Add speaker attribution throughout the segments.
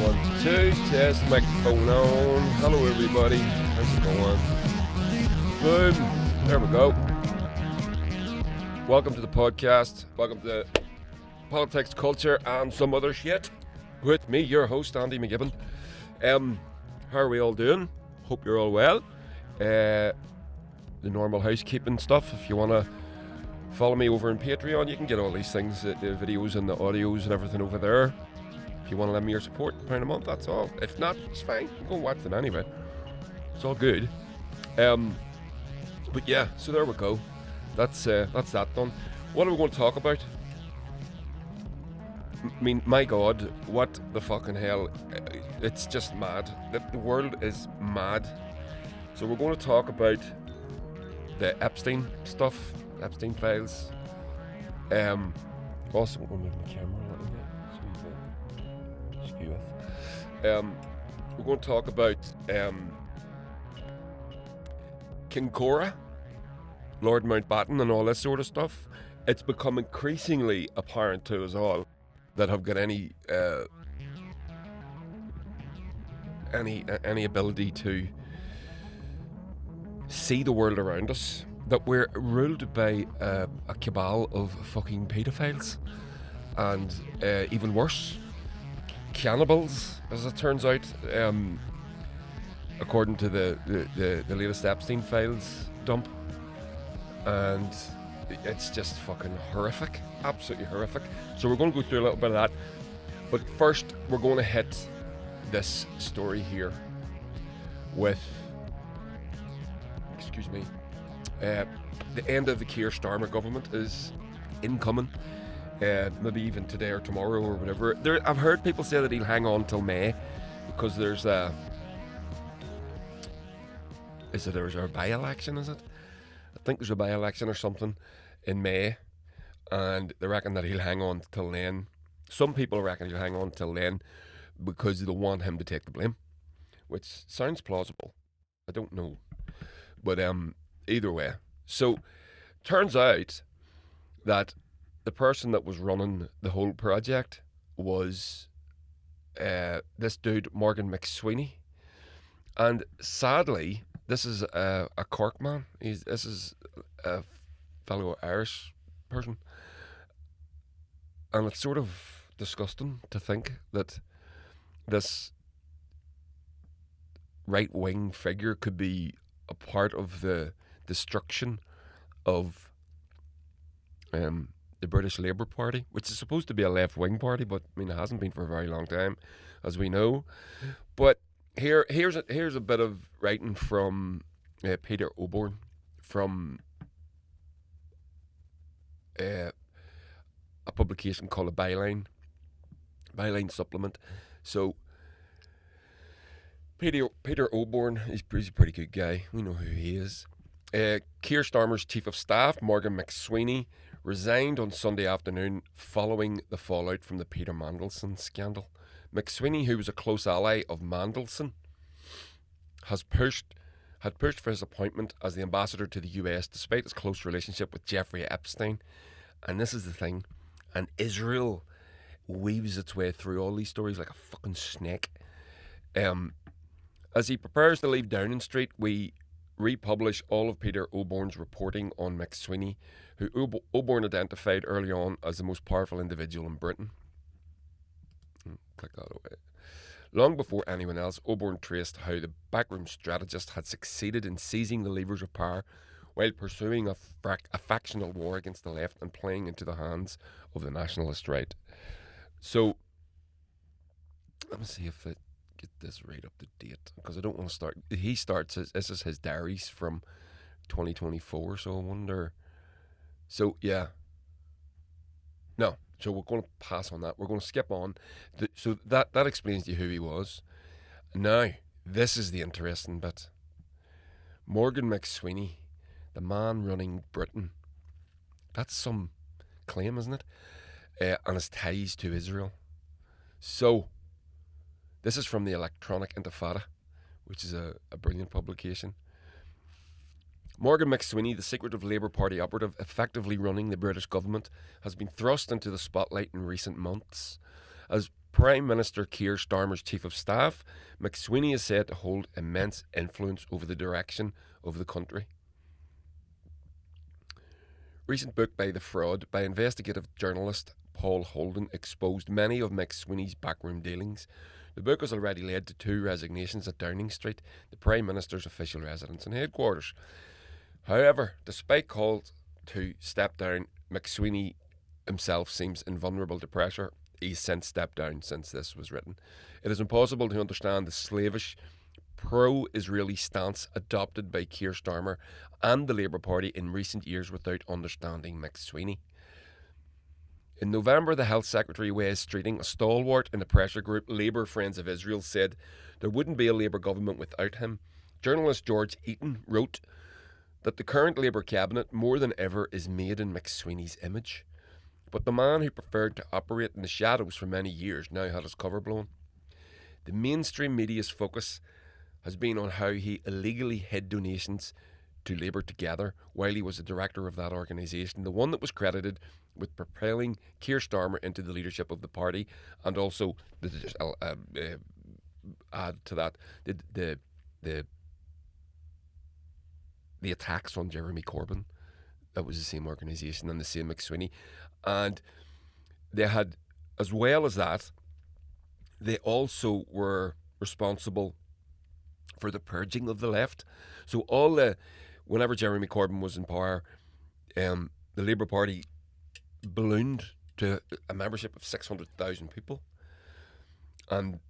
Speaker 1: 1, 2, test microphone on. Hello everybody, how's it going? Boom, there we go. Welcome to the podcast, welcome to politics, culture and some other shit. With me, your host, Andy McGibbon. How are we all doing? Hope you're all well. The normal housekeeping stuff, if you want to follow me over on Patreon, you can get all these things, the videos and the audios and everything over there. If you want to lend me your support, £1 a month, that's all. If not, it's fine. You can go and watch them anyway. It's all good. But yeah, so there we go. That's that done. What are we going to talk about? I mean, my God, what the fucking hell? It's just mad. The world is mad. So we're going to talk about the Epstein stuff, Epstein files. Also, we're going to move my camera a little bit. We're going to talk about Kinkora, Lord Mountbatten and all this sort of stuff. It's become increasingly apparent to us all that have got any ability to see the world around us, that we're ruled by a cabal of fucking paedophiles and even worse, cannibals, as it turns out, according to the latest Epstein files dump. And it's just fucking horrific, absolutely horrific. So we're going to go through a little bit of that, but first we're going to hit this story here with, the end of the Keir Starmer government is incoming. Maybe even today or tomorrow or whatever. I've heard people say that he'll hang on till May because there's a by-election, is it? I think there's a by-election or something in May, and they reckon that he'll hang on till then. Some people reckon he'll hang on till then because they want him to take the blame, which sounds plausible. I don't know, but either way. So turns out that the person that was running the whole project was this dude, Morgan McSweeney. And sadly, this is a Cork man. This is a fellow Irish person. And it's sort of disgusting to think that this right-wing figure could be a part of the destruction of the British Labour Party, which is supposed to be a left-wing party, but I mean it hasn't been for a very long time, as we know. But here's a bit of writing from Peter Oborne from a publication called a Byline Supplement. So Peter Oborne, he's a pretty good guy. We know who he is. Keir Starmer's chief of staff, Morgan McSweeney, resigned on Sunday afternoon following the fallout from the Peter Mandelson scandal. McSweeney, who was a close ally of Mandelson, had pushed for his appointment as the ambassador to the US despite his close relationship with Jeffrey Epstein. And this is the thing, and Israel weaves its way through all these stories like a fucking snake. As he prepares to leave Downing Street, we republish all of Peter Oborne's reporting on McSweeney, who Oborne identified early on as the most powerful individual in Britain. Click that away. Long before anyone else, Oborne traced how the backroom strategist had succeeded in seizing the levers of power while pursuing a factional war against the left and playing into the hands of the nationalist right. So, let me see if I get this right up to date, because I don't want to start. He starts, this is his diaries from 2024, so I wonder. So, yeah. No. So we're going to pass on that. We're going to skip on. So that explains to you who he was. Now, this is the interesting bit. Morgan McSweeney, the man running Britain. That's some claim, isn't it? And his ties to Israel. So, this is from the Electronic Intifada, which is a brilliant publication. Morgan McSweeney, the secretive Labour Party operative effectively running the British government, has been thrust into the spotlight in recent months as Prime Minister Keir Starmer's Chief of Staff, McSweeney is said to hold immense influence over the direction of the country. Recent book by The Fraud by investigative journalist Paul Holden exposed many of McSweeney's backroom dealings. The book has already led to 2 resignations at Downing Street, the Prime Minister's official residence and headquarters. However, despite calls to step down, McSweeney himself seems invulnerable to pressure. He's since stepped down since this was written. It is impossible to understand the slavish, pro-Israeli stance adopted by Keir Starmer and the Labour Party in recent years without understanding McSweeney. In November, the Health Secretary Wes Streeting, a stalwart in the pressure group Labour Friends of Israel, said there wouldn't be a Labour government without him. Journalist George Eaton wrote that the current Labour cabinet more than ever is made in McSweeney's image. But the man who preferred to operate in the shadows for many years now had his cover blown. The mainstream media's focus has been on how he illegally hid donations to Labour Together while he was the director of that organisation, the one that was credited with propelling Keir Starmer into the leadership of the party, and also add to that the attacks on Jeremy Corbyn. That was the same organisation and the same McSweeney. And they had, as well as that, they also were responsible for the purging of the left. So whenever Jeremy Corbyn was in power, the Labour Party ballooned to a membership of 600,000 people. And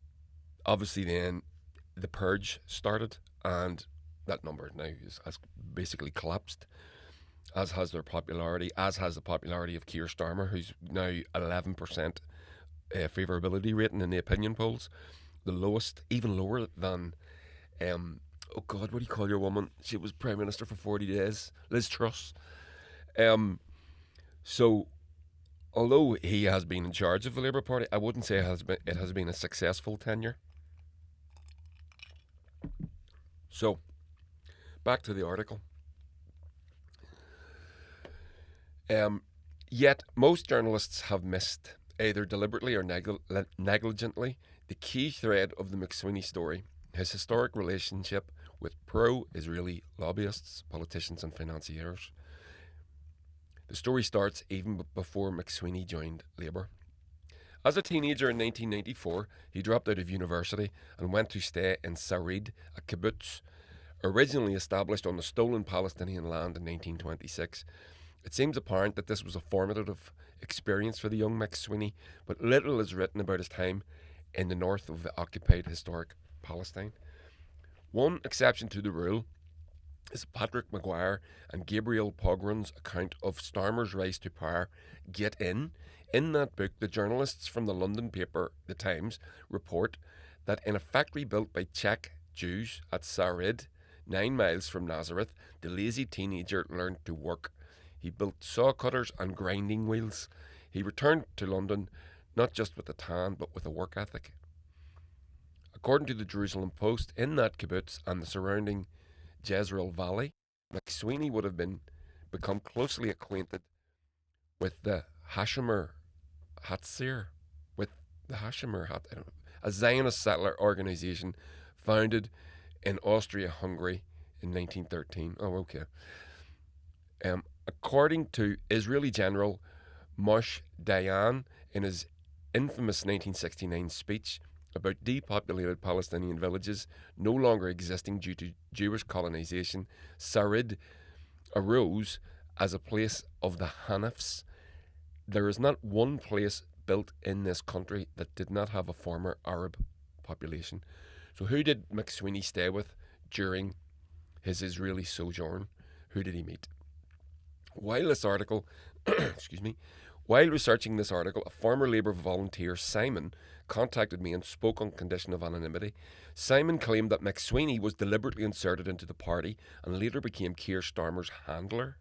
Speaker 1: obviously then the purge started, and that number now has basically collapsed, as has their popularity, as has the popularity of Keir Starmer, who's now 11% favourability rating in the opinion polls, the lowest, even lower than, oh God, what do you call your woman? She was Prime Minister for 40 days, Liz Truss. So, although he has been in charge of the Labour Party, I wouldn't say it has been a successful tenure. So, back to the article. Yet, most journalists have missed, either deliberately or negligently, the key thread of the McSweeney story, his historic relationship with pro-Israeli lobbyists, politicians and financiers. The story starts even before McSweeney joined Labour. As a teenager in 1994, he dropped out of university and went to stay in Sarid, a kibbutz, originally established on the stolen Palestinian land in 1926. It seems apparent that this was a formative experience for the young McSweeney, but little is written about his time in the north of the occupied historic Palestine. One exception to the rule is Patrick Maguire and Gabriel Pogron's account of Starmer's rise to power, Get In. In that book, the journalists from the London paper The Times report that in a factory built by Czech Jews at Sarid, 9 miles from Nazareth, the lazy teenager learned to work. He built saw cutters and grinding wheels. He returned to London not just with a tan, but with a work ethic. According to the Jerusalem Post, in that kibbutz and the surrounding Jezreel Valley, McSweeney would have become closely acquainted with the Hashomer Hatzair, a Zionist settler organisation founded in Austria-Hungary in 1913. Oh, okay. According to Israeli General Moshe Dayan in his infamous 1969 speech about depopulated Palestinian villages no longer existing due to Jewish colonization, Sarid arose as a place of the Hanifs. There is not one place built in this country that did not have a former Arab population. So who did McSweeney stay with during his Israeli sojourn? Who did he meet? While researching this article, a former Labour volunteer, Simon, contacted me and spoke on condition of anonymity. Simon claimed that McSweeney was deliberately inserted into the party and later became Keir Starmer's handler,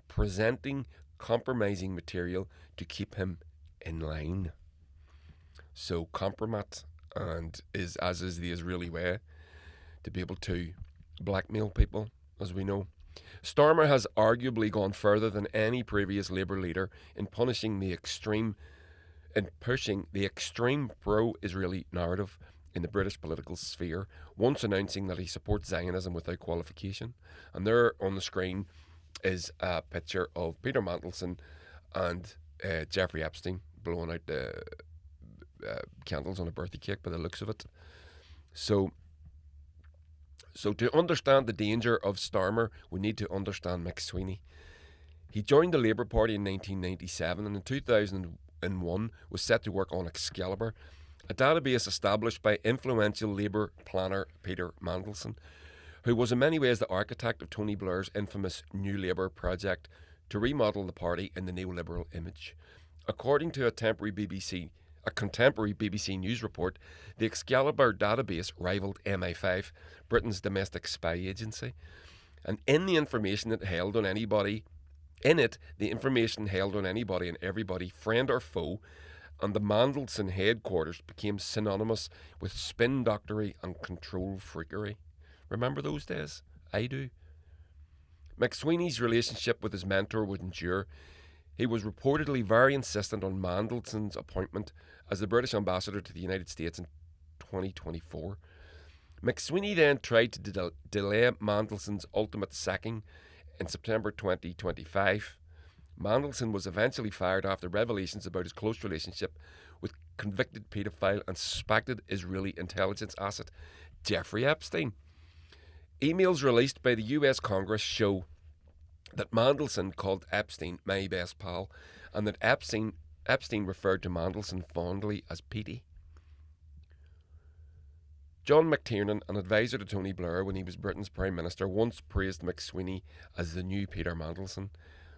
Speaker 1: presenting compromising material to keep him in line. So compromat, and as is the Israeli way, to be able to blackmail people, as we know. Starmer has arguably gone further than any previous Labour leader in punishing the extreme in pushing the extreme pro-Israeli narrative in the British political sphere, once announcing that he supports Zionism without qualification. And there on the screen is a picture of Peter Mandelson and Jeffrey Epstein blowing out the candles on a birthday cake by the looks of it. So to understand the danger of Starmer, we need to understand McSweeney. He joined the Labour Party in 1997 and in 2001 was set to work on Excalibur, a database established by influential Labour planner Peter Mandelson, who was in many ways the architect of Tony Blair's infamous New Labour project to remodel the party in the neoliberal image. According to a contemporary BBC News report, the Excalibur database rivaled MI5, Britain's domestic spy agency, and in the information it held on anybody, the information held on anybody and everybody, friend or foe, and the Mandelson headquarters became synonymous with spin doctory and control freakery. Remember those days? I do. McSweeney's relationship with his mentor would endure. He was reportedly very insistent on Mandelson's appointment as the British ambassador to the United States in 2024. McSweeney then tried to delay Mandelson's ultimate sacking in September 2025. Mandelson was eventually fired after revelations about his close relationship with convicted paedophile and suspected Israeli intelligence asset Jeffrey Epstein. Emails released by the US Congress show that Mandelson called Epstein my best pal, and that Epstein referred to Mandelson fondly as Petey. John McTiernan, an advisor to Tony Blair when he was Britain's Prime Minister, once praised McSweeney as the new Peter Mandelson.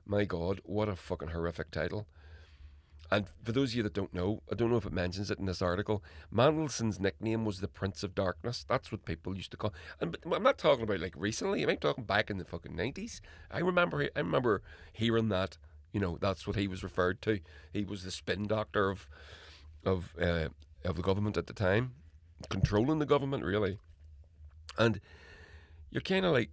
Speaker 1: My God, what a fucking horrific title. And for those of you that don't know, I don't know if it mentions it in this article, Mandelson's nickname was the Prince of Darkness. That's what people used to call. And I'm not talking about like recently. I'm talking back in the fucking 90s. I remember hearing that. You know, that's what he was referred to. He was the spin doctor of the government at the time, controlling the government really. And you're kind of like,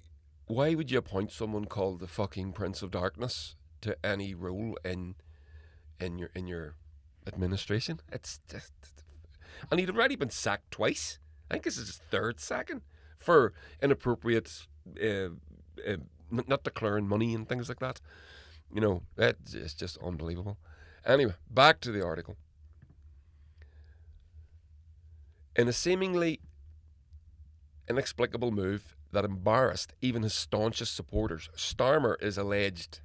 Speaker 1: why would you appoint someone called the fucking Prince of Darkness to any role in your administration? It's just, and he'd already been sacked twice. I think this is his third sacking for inappropriate, not declaring money and things like that. You know, it's just unbelievable. Anyway, back to the article. In a seemingly inexplicable move that embarrassed even his staunchest supporters, Starmer is alleged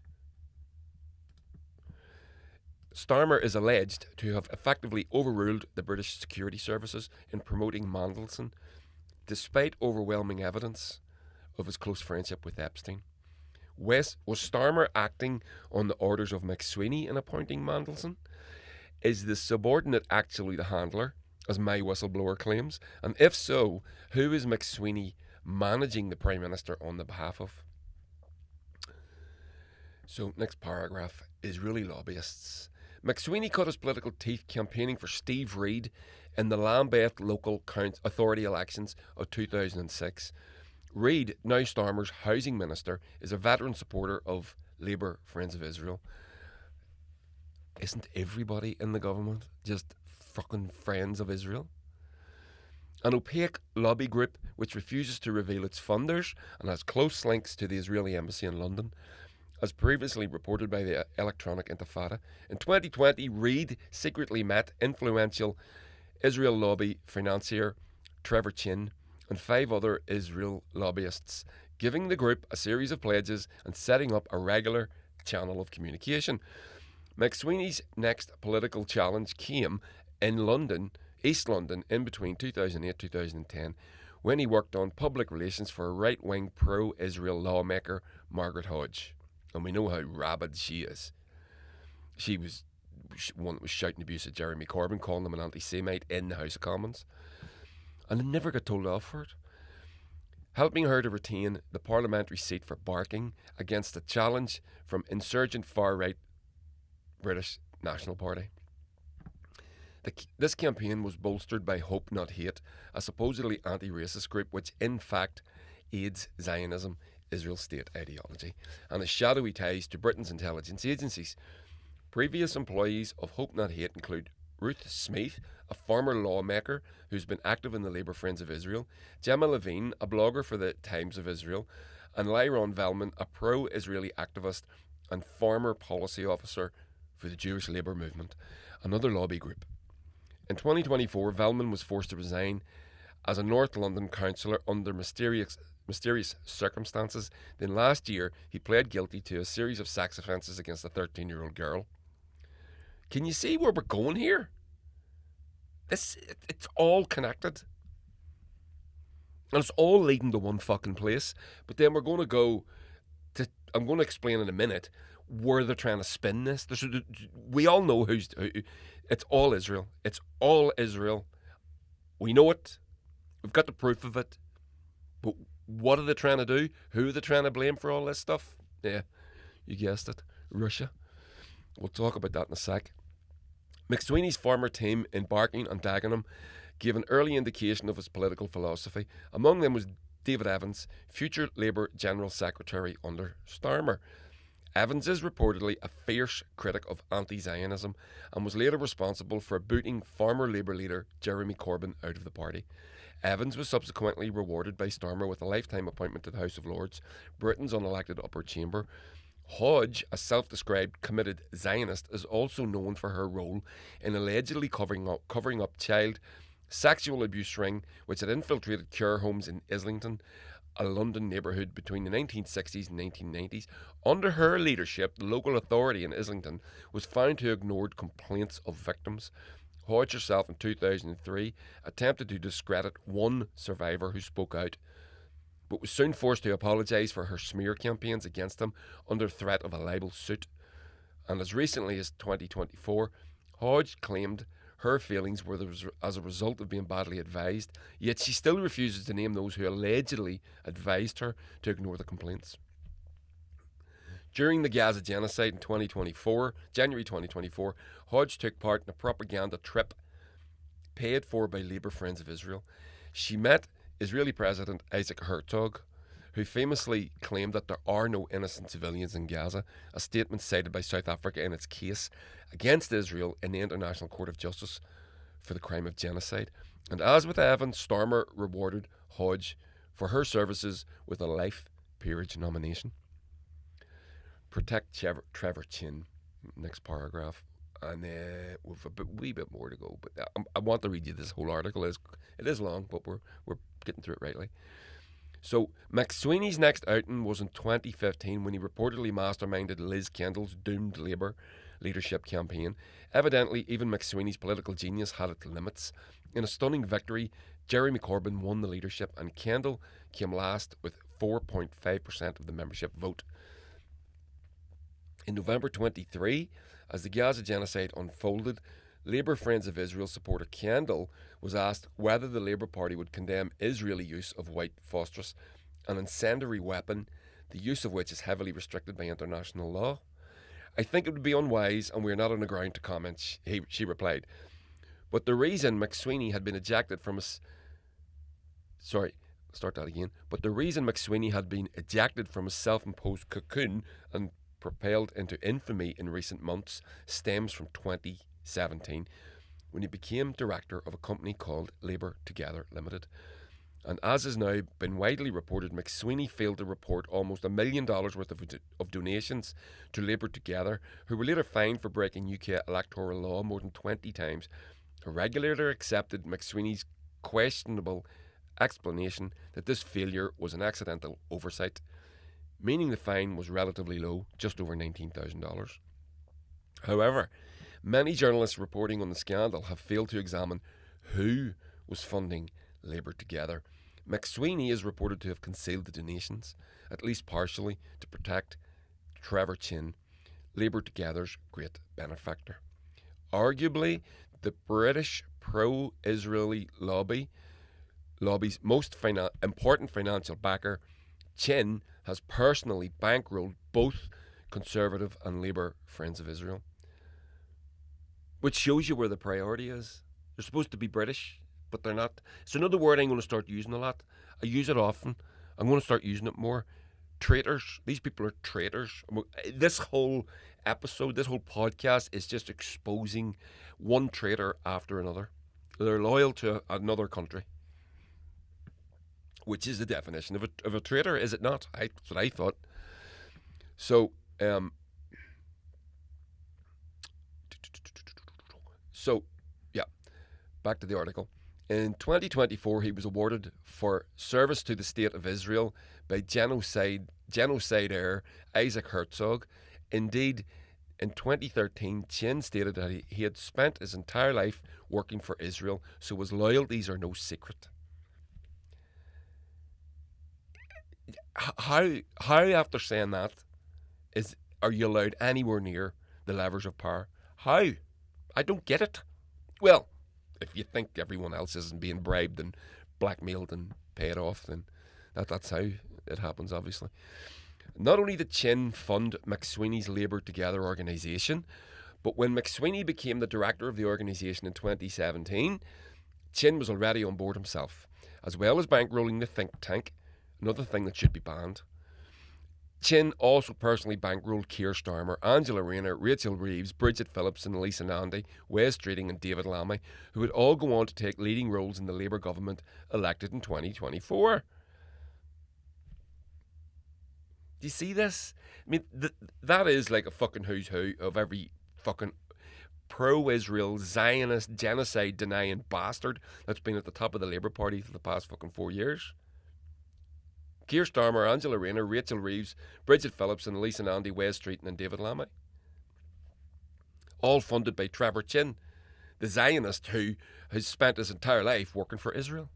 Speaker 1: to have effectively overruled the British security services in promoting Mandelson, despite overwhelming evidence of his close friendship with Epstein. Was Starmer acting on the orders of McSweeney in appointing Mandelson? Is the subordinate actually the handler, as my whistleblower claims? And if so, who is McSweeney managing the Prime Minister on the behalf of? So, next paragraph is really lobbyists. McSweeney cut his political teeth campaigning for Steve Reid in the Lambeth local authority elections of 2006. Reid, now Starmer's housing minister, is a veteran supporter of Labour Friends of Israel. Isn't everybody in the government just fucking friends of Israel? An opaque lobby group which refuses to reveal its funders and has close links to the Israeli embassy in London, as previously reported by the Electronic Intifada. In 2020, Reid secretly met influential Israel lobby financier Trevor Chin and 5 other Israel lobbyists, giving the group a series of pledges and setting up a regular channel of communication. McSweeney's next political challenge came in London, East London, in between 2008-2010, when he worked on public relations for a right-wing pro-Israel lawmaker, Margaret Hodge. And we know how rabid she is. She was one that was shouting abuse at Jeremy Corbyn, calling him an anti-Semite in the House of Commons. And never got told off for it, helping her to retain the parliamentary seat for barking against a challenge from insurgent far-right British National Party. This campaign was bolstered by Hope Not Hate, a supposedly anti-racist group which in fact aids Zionism, Israel state ideology, and has shadowy ties to Britain's intelligence agencies. Previous employees of Hope Not Hate include Ruth Smeeth, a former lawmaker who's been active in the Labour Friends of Israel, Gemma Levine, a blogger for the Times of Israel, and Lyron Velman, a pro-Israeli activist and former policy officer for the Jewish Labour Movement, another lobby group. In 2024, Velman was forced to resign as a North London councillor under mysterious circumstances. Then last year, he pled guilty to a series of sex offences against a 13-year-old girl. Can you see where we're going here? It's all connected. And it's all leading to one fucking place. But then we're going to go to, I'm going to explain in a minute where they're trying to spin this. We all know who. It's all Israel. It's all Israel. We know it. We've got the proof of it. But what are they trying to do? Who are they trying to blame for all this stuff? Yeah, you guessed it. Russia. We'll talk about that in a sec. McSweeney's former team embarking on Dagenham gave an early indication of his political philosophy. Among them was David Evans, future Labour General Secretary under Starmer. Evans is reportedly a fierce critic of anti-Zionism and was later responsible for booting former Labour leader Jeremy Corbyn out of the party. Evans was subsequently rewarded by Starmer with a lifetime appointment to the House of Lords, Britain's unelected upper chamber. Hodge, a self-described committed Zionist, is also known for her role in allegedly covering up child sexual abuse ring which had infiltrated care homes in Islington, a London neighbourhood between the 1960s and 1990s. Under her leadership, the local authority in Islington was found to have ignored complaints of victims. Hodge herself in 2003 attempted to discredit one survivor who spoke out, but was soon forced to apologise for her smear campaigns against him under threat of a libel suit. And as recently as 2024, Hodge claimed her feelings were as a result of being badly advised, yet she still refuses to name those who allegedly advised her to ignore the complaints. During the Gaza genocide in January 2024, Hodge took part in a propaganda trip paid for by Labour Friends of Israel. She met Israeli President Isaac Herzog, who famously claimed that there are no innocent civilians in Gaza, a statement cited by South Africa in its case against Israel in the International Court of Justice for the crime of genocide. And as with Evans, Starmer rewarded Hodge for her services with a life peerage nomination. Protect Trevor Chin, next paragraph. And we've a wee bit more to go, but I want to read you this whole article. It is long, but we're getting through it rightly. So, McSweeney's next outing was in 2015 when he reportedly masterminded Liz Kendall's doomed Labour leadership campaign. Evidently, even McSweeney's political genius had its limits. In a stunning victory, Jeremy Corbyn won the leadership and Kendall came last with 4.5% of the membership vote. In November 23, as the Gaza genocide unfolded, Labour Friends of Israel supporter Kendall was asked whether the Labour Party would condemn Israeli use of white phosphorus, an incendiary weapon, the use of which is heavily restricted by international law. I think it would be unwise and we are not on the ground to comment, she replied. But the reason McSweeney had been ejected from his... But the reason McSweeney had been ejected from his self-imposed cocoon and propelled into infamy in recent months stems from 2017, when he became director of a company called Labour Together Limited. And as has now been widely reported, McSweeney failed to report almost $1 million worth of donations to Labour Together, who were later fined for breaking UK electoral law more than 20 times. A regulator accepted McSweeney's questionable explanation that this failure was an accidental oversight, meaning the fine was relatively low, just over $19,000. However, many journalists reporting on the scandal have failed to examine who was funding Labour Together. McSweeney is reported to have concealed the donations, at least partially, to protect Trevor Chin, Labour Together's great benefactor. Arguably, the British pro-Israeli lobby's most important financial backer, Chin has personally bankrolled both Conservative and Labour Friends of Israel. Which shows you where the priority is. They're supposed to be British, but they're not. It's another word I'm going to start using a lot. I use it often. I'm going to start using it more. traitors. These people are traitors. This whole episode, this whole podcast is just exposing one traitor after another. They're loyal to another country, which is the definition of a traitor, is it not? That's what I thought. So, yeah, back to the article. In 2024, he was awarded for service to the state of Israel by genocidaire Isaac Herzog. Indeed, in 2013, Chin stated that he had spent his entire life working for Israel, so his loyalties are no secret. How after saying that are you allowed anywhere near the levers of power? How? I don't get it. Well, if you think everyone else isn't being bribed and blackmailed and paid off, then that's how it happens, obviously. Not only did Chin fund McSweeney's Labour Together organisation, but when McSweeney became the director of the organisation in 2017, Chin was already on board himself, as well as bankrolling the think tank, another thing that should be banned. Chin also personally bankrolled Keir Starmer, Angela Rayner, Rachel Reeves, Bridget Phillipson, Lisa Nandy, Wes Streeting and David Lammy, who would all go on to take leading roles in the Labour government elected in 2024. Do you see this? I mean, that is like a fucking who's who of every fucking pro-Israel, Zionist, genocide-denying bastard that's been at the top of the Labour Party for the past fucking 4 years. Keir Starmer, Angela Rayner, Rachel Reeves, Bridget Phillipson, Lisa Nandy, Wes Streeting and David Lammy. All funded by Trevor Chin, the Zionist who has spent his entire life working for Israel,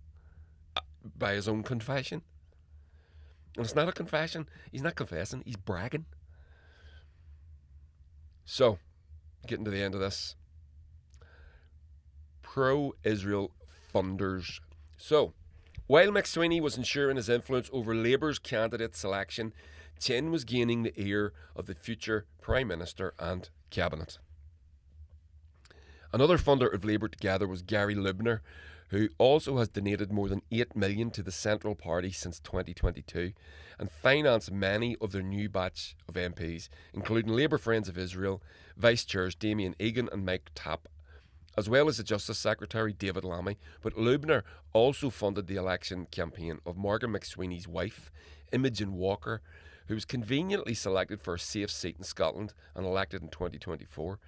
Speaker 1: by his own confession. And it's not a confession. He's not confessing. He's bragging. So, getting to the end of this. Pro-Israel funders. So, while McSweeney was ensuring his influence over Labour's candidate selection, Chin was gaining the ear of the future Prime Minister and Cabinet. Another funder of Labour Together was Gary Lubner, who also has donated more than $8 million to the Central Party since 2022 and financed many of their new batch of MPs, including Labour Friends of Israel, Vice Chairs Damien Egan and Mike Tapp, as well as the Justice Secretary David Lammy. But Lubner also funded the election campaign of Margaret McSweeney's wife, Imogen Walker, who was conveniently selected for a safe seat in Scotland and elected in 2024.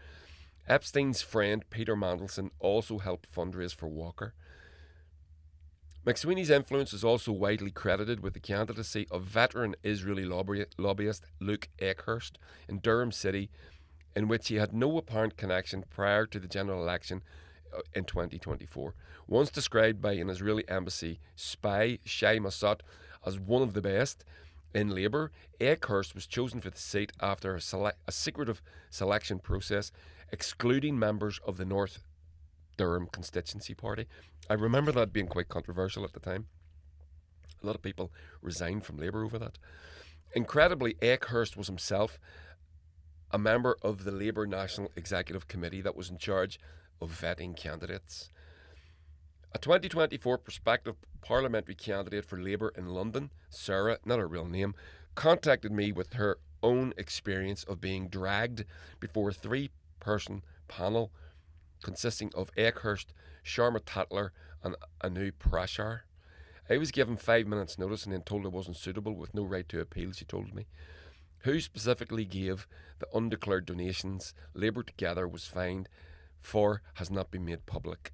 Speaker 1: Epstein's friend Peter Mandelson also helped fundraise for Walker. McSweeney's influence is also widely credited with the candidacy of veteran Israeli lobbyist Luke Ekhurst in Durham City, in which he had no apparent connection prior to the general election in 2024. Once described by an Israeli embassy spy, Shai Massot, as one of the best in Labour, Ekhurst was chosen for the seat after a secretive selection process, excluding members of the North Durham constituency party. I remember that being quite controversial at the time. A lot of people resigned from Labour over that. Incredibly, Ekhurst was himself a member of the Labour National Executive Committee that was in charge of vetting candidates. A 2024 prospective parliamentary candidate for Labour in London, Sarah, not her real name, contacted me with her own experience of being dragged before a 3-person panel consisting of Ekhurst, Sharma Tatler and Anu Prashar. I was given 5 minutes notice and then told I wasn't suitable with no right to appeal, she told me. Who specifically gave the undeclared donations Labour Together was fined for has not been made public.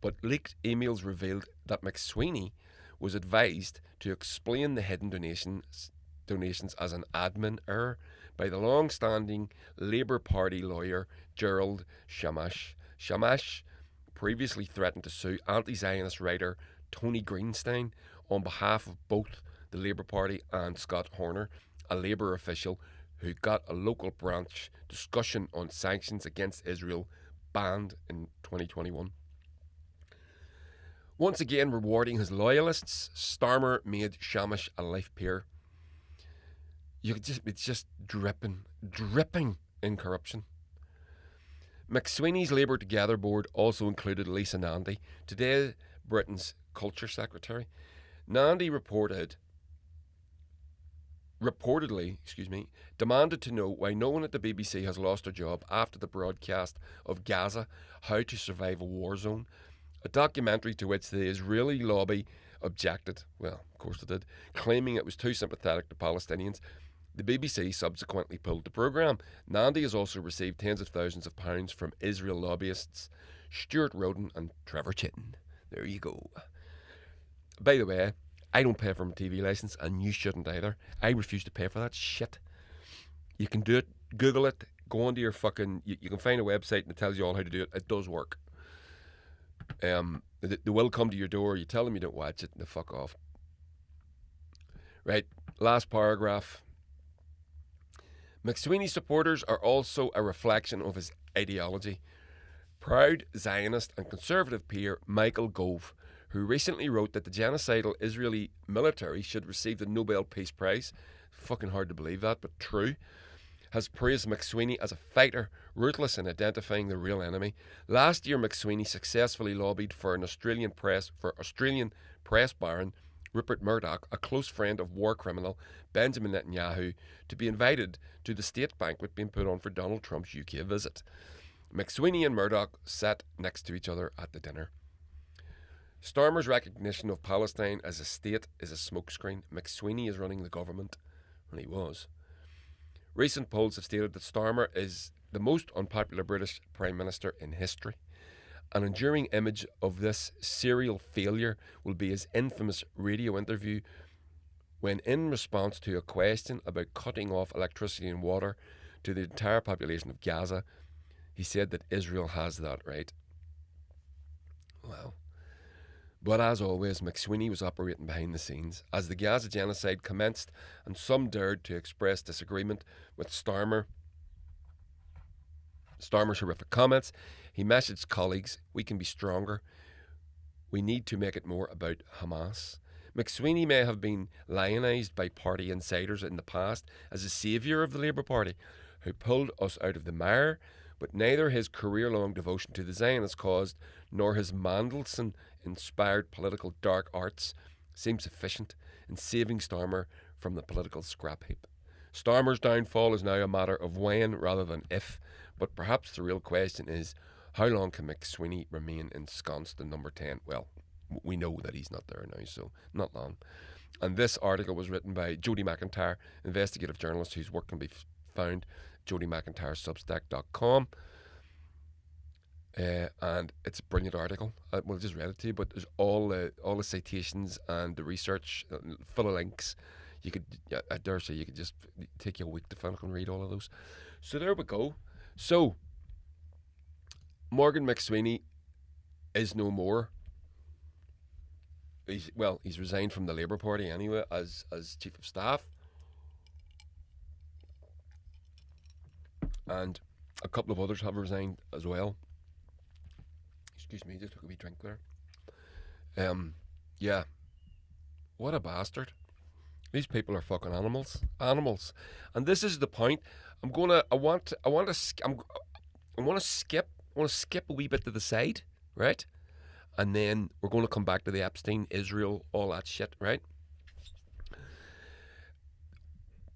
Speaker 1: But leaked emails revealed that McSweeney was advised to explain the hidden donations as an admin error by the long-standing Labour Party lawyer Gerald Shamash. Shamash previously threatened to sue anti-Zionist writer Tony Greenstein on behalf of both the Labour Party and Scott Horner, a Labour official who got a local branch discussion on sanctions against Israel banned in 2021. Once again rewarding his loyalists, Starmer made Shamash a life peer. It's just dripping in corruption. McSweeney's Labour Together board also included Lisa Nandy, today Britain's Culture Secretary. Nandy reported reportedly, demanded to know why no one at the BBC has lost their job after the broadcast of Gaza, How to Survive a War Zone, a documentary to which the Israeli lobby objected. Well, of course they did, claiming it was too sympathetic to Palestinians. The BBC subsequently pulled the programme. Nandi has also received tens of thousands of pounds from Israel lobbyists Stuart Roden and Trevor Chitton. There you go. By the way, I don't pay for my TV licence, and you shouldn't either. I refuse to pay for that shit. You can do it, Google it, go onto your fucking... You can find a website and it tells you all how to do it. It does work. They will come to your door, you tell them you don't watch it, and they fuck off. Right, last paragraph. McSweeney supporters are also a reflection of his ideology. Proud Zionist and conservative peer Michael Gove, who recently wrote that the genocidal Israeli military should receive the Nobel Peace Prize, fucking hard to believe that, but true, has praised McSweeney as a fighter, ruthless in identifying the real enemy. Last year, McSweeney successfully lobbied for Australian press baron Rupert Murdoch, a close friend of war criminal Benjamin Netanyahu, to be invited to the state banquet being put on for Donald Trump's UK visit. McSweeney and Murdoch sat next to each other at the dinner. Starmer's recognition of Palestine as a state is a smokescreen. McSweeney is running the government, and he was. Recent polls have stated that Starmer is the most unpopular British Prime Minister in history. An enduring image of this serial failure will be his infamous radio interview when, in response to a question about cutting off electricity and water to the entire population of Gaza, he said that Israel has that right. Wow. But as always, McSweeney was operating behind the scenes. As the Gaza genocide commenced and some dared to express disagreement with Starmer's horrific comments, he messaged colleagues, "We can be stronger. We need to make it more about Hamas." McSweeney may have been lionised by party insiders in the past as a saviour of the Labour Party, who pulled us out of the mire, but neither his career-long devotion to the Zionist cause nor his Mandelson-inspired political dark arts seem sufficient in saving Starmer from the political scrap heap. Starmer's downfall is now a matter of when rather than if, but perhaps the real question is, how long can McSweeney remain ensconced in number 10? Well, we know that he's not there now, so not long. And this article was written by Jodie McIntyre, investigative journalist whose work can be found jodymcintyresubstack.com. And it's a brilliant article. Well, I just read it to you, but there's all the citations and the research full of links. You could, I dare say, you could just take you a week to fucking read all of those. So there we go. So Morgan McSweeney is no more. He's resigned from the Labour Party anyway as Chief of Staff. And a couple of others have resigned as well. Excuse me, just took a wee drink there. Yeah. What a bastard. These people are fucking animals. And this is the point. I want to skip a wee bit to the side, right? And then we're going to come back to the Epstein, Israel, all that shit, right?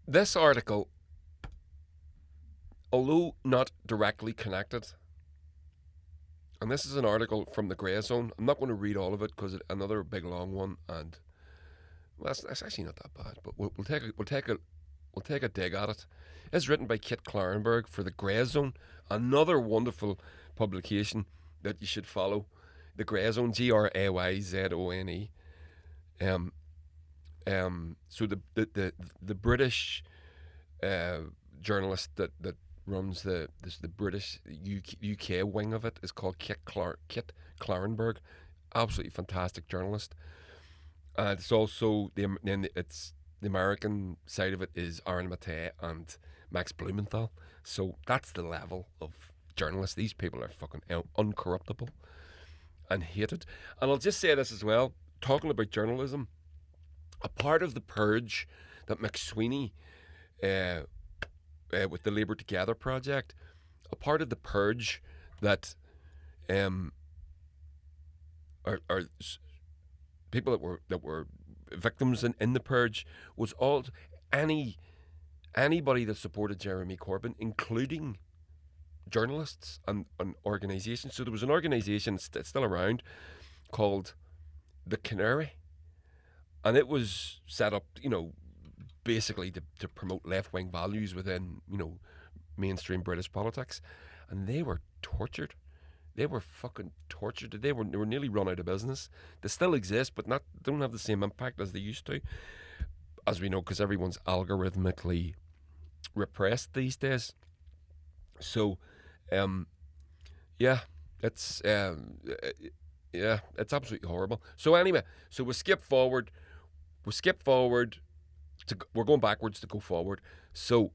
Speaker 1: This article, although not directly connected, and this is an article from the Grey Zone. I'm not going to read all of it because it's another big long one, and well, that's actually not that bad. But we'll take a dig at it. It's written by Kit Klarenberg for the Grey Zone, another wonderful publication that you should follow. The Grey Zone, GRAYZONE. So the British journalist that runs the British UK wing of it is called Kit Klarenberg. Absolutely fantastic journalist. And it's also the American side of it is Aaron Maté and Max Blumenthal. So that's the level of journalists. These people are fucking uncorruptible and hated. And I'll just say this as well, talking about journalism, a part of the purge that McSweeney with the Labour Together project, a part of the purge that are people that were victims in the purge was all anybody that supported Jeremy Corbyn, including journalists and organisations. So there was an organisation that's still around called the Canary, and it was set up, basically to promote left-wing values within, mainstream British politics, and they were tortured. They were fucking tortured. They were nearly run out of business. They still exist, but don't have the same impact as they used to, as we know, because everyone's algorithmically repressed these days. So, yeah, it's it's absolutely horrible. So anyway, we skip forward. We're going backwards to go forward. So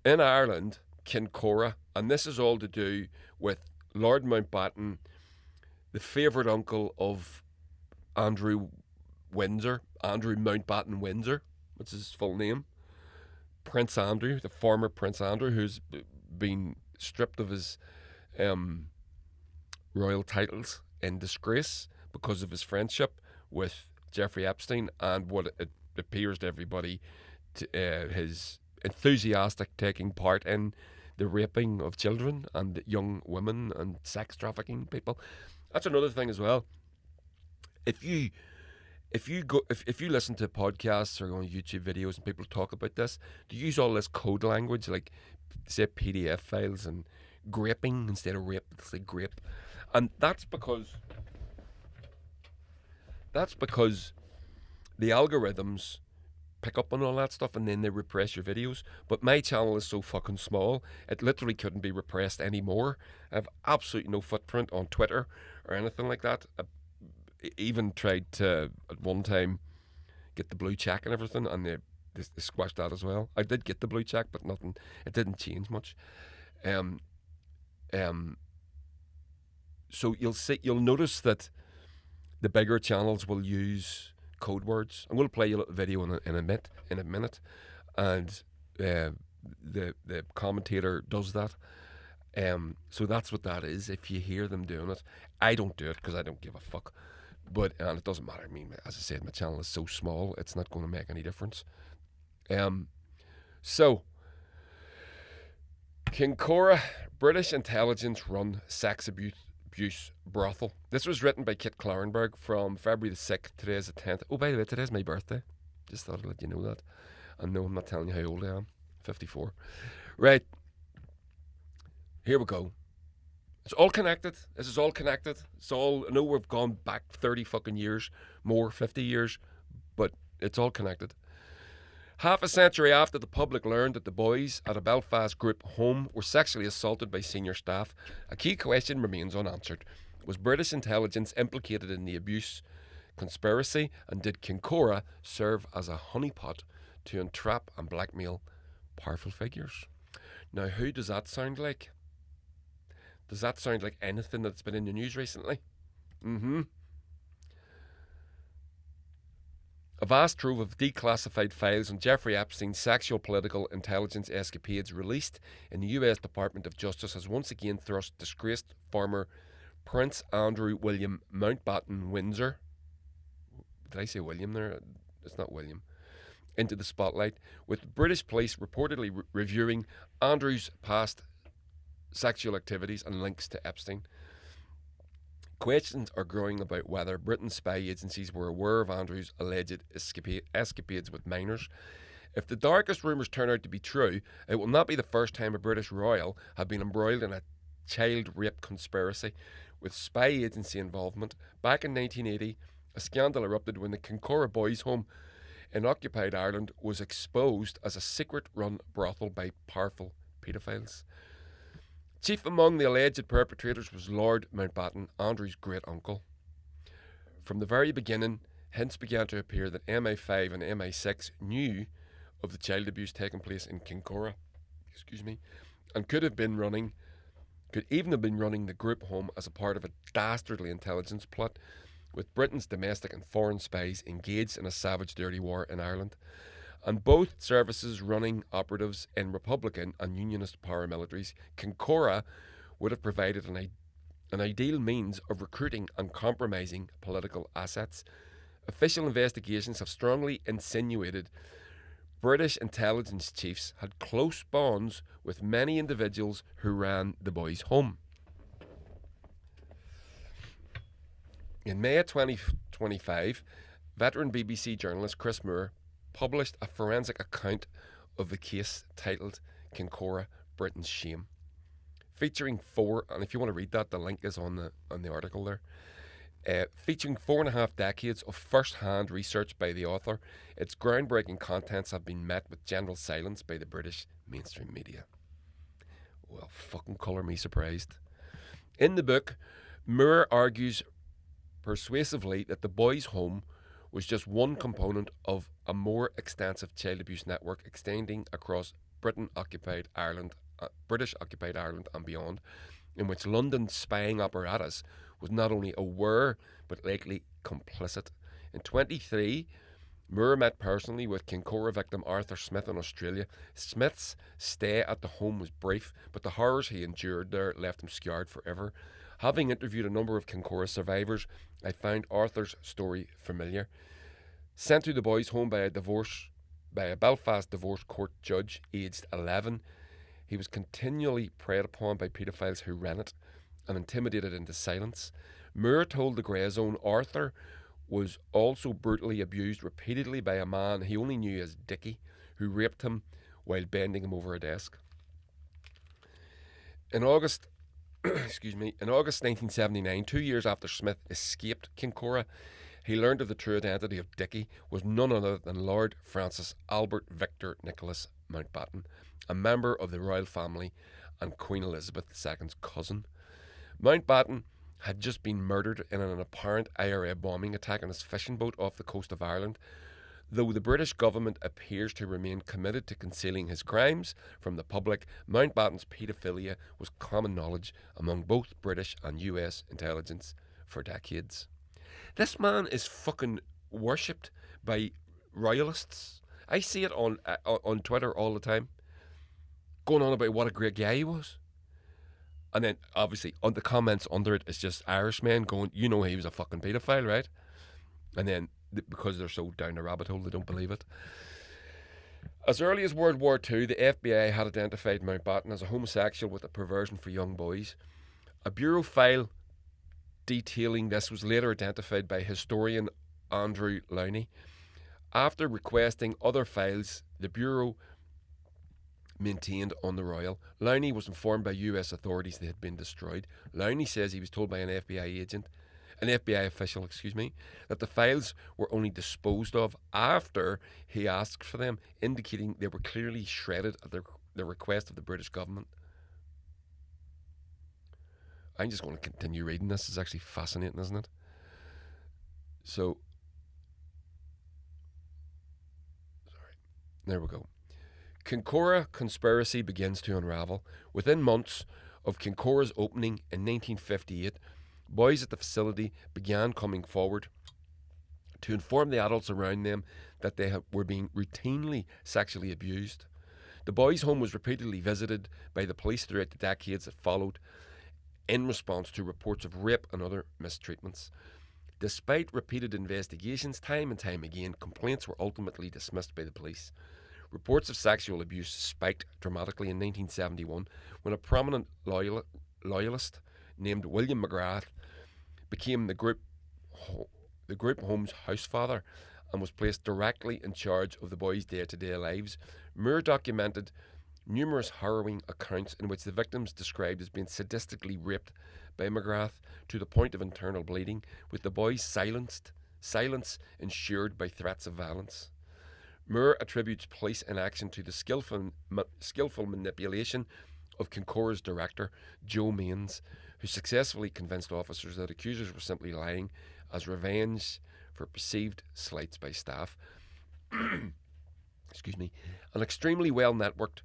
Speaker 1: in Ireland, Kinkora, and this is all to do with Lord Mountbatten, the favourite uncle of Andrew Mountbatten Windsor, which is his full name. Prince Andrew, the former Prince Andrew, who's been stripped of his royal titles in disgrace because of his friendship with Jeffrey Epstein and what it appears to everybody his enthusiastic taking part in the raping of children and young women and sex trafficking people. That's another thing as well. If you listen to podcasts or on YouTube videos and people talk about this, they use all this code language like say PDF files and graping instead of rape. It's like grape, and that's because the algorithms pick up on all that stuff and then they repress your videos. But my channel is so fucking small, it literally couldn't be repressed anymore. I have absolutely no footprint on Twitter or anything like that. I even tried to, at one time, get the blue check and everything, and they squashed that as well. I did get the blue check, but nothing, it didn't change much. So you'll notice that the bigger channels will use code words. I'm going to play you a little video in a minute, and the commentator does that. So that's what that is. If you hear them doing it, I don't do it because I don't give a fuck. And it doesn't matter. I mean, as I said, my channel is so small, it's not going to make any difference. So Kinkora, British intelligence run sex abuse brothel. This was written by Kit Clarenberg from February the 6th. Today's the 10th. Oh, by the way, today's my birthday. Just thought I'd let you know that. And no, I'm not telling you how old I am. 54. Right. Here we go. It's all connected. This is all connected. It's all, I know we've gone back 30 fucking years, more, 50 years, but it's all connected. Half a century after the public learned that the boys at a Belfast group home were sexually assaulted by senior staff, a key question remains unanswered. Was British intelligence implicated in the abuse conspiracy, and did Kinkora serve as a honeypot to entrap and blackmail powerful figures? Now, who does that sound like? Does that sound like anything that's been in the news recently? A vast trove of declassified files on Jeffrey Epstein's sexual political intelligence escapades released in the US Department of Justice has once again thrust disgraced former Prince Andrew William Mountbatten Windsor, did I say William there? It's not William, into the spotlight, with British police reportedly reviewing Andrew's past sexual activities and links to Epstein. Questions are growing about whether Britain's spy agencies were aware of Andrew's alleged escapades with minors. If the darkest rumours turn out to be true, it will not be the first time a British royal had been embroiled in a child rape conspiracy with spy agency involvement. Back in 1980, a scandal erupted when the Kinkora Boys' Home in occupied Ireland was exposed as a secret-run brothel by powerful paedophiles. Chief among the alleged perpetrators was Lord Mountbatten, Andrew's great-uncle. From the very beginning, hints began to appear that MI5 and MI6 knew of the child abuse taking place in Kinkora, and could even have been running the group home as a part of a dastardly intelligence plot, with Britain's domestic and foreign spies engaged in a savage dirty war in Ireland, and both services running operatives in Republican and Unionist paramilitaries. Kinkora would have provided an ideal means of recruiting and compromising political assets. Official investigations have strongly insinuated British intelligence chiefs had close bonds with many individuals who ran the boys' home. In May of 2025, veteran BBC journalist Chris Moore published a forensic account of the case titled Kinkora, Britain's Shame, featuring four, and if you want to read that, the link is on the article there. Featuring 4.5 decades of first-hand research by the author, its groundbreaking contents have been met with general silence by the British mainstream media. Well, fucking colour me surprised. In the book, Moore argues persuasively that the boys' home was just one component of a more extensive child abuse network extending across British-occupied Ireland and beyond, in which London's spying apparatus was not only aware but likely complicit. In 2023, Moore met personally with Kinkora victim Arthur Smith in Australia. Smith's stay at the home was brief, but the horrors he endured there left him scarred forever. Having interviewed a number of Kinkora survivors, I found Arthur's story familiar. Sent to the boys' home by a Belfast divorce court judge aged 11, he was continually preyed upon by paedophiles who ran it and intimidated into silence. Moore told the Grey Zone Arthur was also brutally abused repeatedly by a man he only knew as Dickie, who raped him while bending him over a desk. In August 1979, 2 years after Smith escaped Kinkora, he learned of the true identity of Dickie was none other than Lord Francis Albert Victor Nicholas Mountbatten, a member of the royal family and Queen Elizabeth II's cousin. Mountbatten had just been murdered in an apparent IRA bombing attack on his fishing boat off the coast of Ireland. Though the British government appears to remain committed to concealing his crimes from the public, Mountbatten's paedophilia was common knowledge among both British and US intelligence for decades. This man is fucking worshipped by royalists. I see it on Twitter all the time, going on about what a great guy he was. And then, obviously, on the comments under it, it's just Irishmen going, you know he was a fucking paedophile, right? And then, because they're so down the rabbit hole, they don't believe it. As early as World War II, the FBI had identified Mountbatten as a homosexual with a perversion for young boys. A bureau file detailing this was later identified by historian Andrew Lowney. After requesting other files the bureau maintained on the Royal, Lowney was informed by US authorities they had been destroyed. Lowney says he was told by an FBI official, that the files were only disposed of after he asked for them, indicating they were clearly shredded at the request of the British government. I'm just going to continue reading this. It's actually fascinating, isn't it? So, there we go. Kinkora conspiracy begins to unravel. Within months of Kinkora's opening in 1958, boys at the facility began coming forward to inform the adults around them that they were being routinely sexually abused. The boys' home was repeatedly visited by the police throughout the decades that followed in response to reports of rape and other mistreatments. Despite repeated investigations, time and time again, complaints were ultimately dismissed by the police. Reports of sexual abuse spiked dramatically in 1971 when a prominent loyalist named William McGrath became the group home's housefather and was placed directly in charge of the boys' day-to-day lives. Moore documented numerous harrowing accounts in which the victims described as being sadistically raped by McGrath to the point of internal bleeding, with the boys' silence ensured by threats of violence. Moore attributes police inaction to the skillful manipulation of Kinkora's director, Joe Mains, who successfully convinced officers that accusers were simply lying as revenge for perceived slights by staff. An extremely well-networked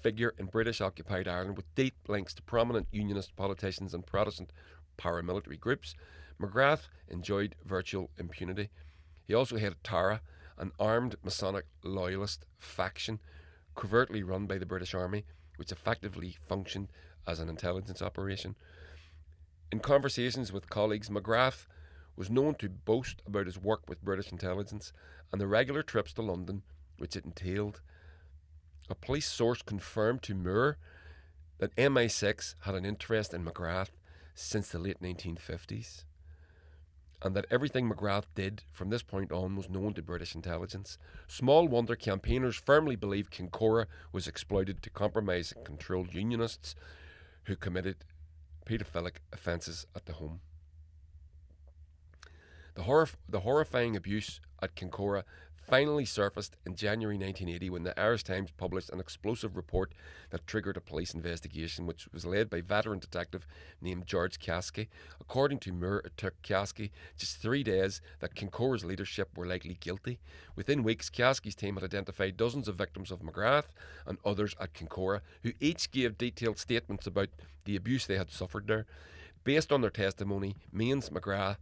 Speaker 1: figure in British-occupied Ireland with deep links to prominent unionist politicians and Protestant paramilitary groups, McGrath enjoyed virtual impunity. He also headed Tara, an armed Masonic loyalist faction covertly run by the British Army, which effectively functioned as an intelligence operation. In conversations with colleagues, McGrath was known to boast about his work with British intelligence and the regular trips to London which it entailed. A police source confirmed to Moore that MI6 had an interest in McGrath since the late 1950s, and that everything McGrath did from this point on was known to British intelligence. Small wonder campaigners firmly believed Kinkora was exploited to compromise and control unionists who committed paedophilic offences at the home. The horrifying abuse at Kinkora finally surfaced in January 1980 when the Irish Times published an explosive report that triggered a police investigation, which was led by veteran detective named George Caskey. According to Moore, it took Caskey just 3 days that Kinkora's leadership were likely guilty. Within weeks, Caskey's team had identified dozens of victims of McGrath and others at Kinkora, who each gave detailed statements about the abuse they had suffered there. Based on their testimony, Mains, McGrath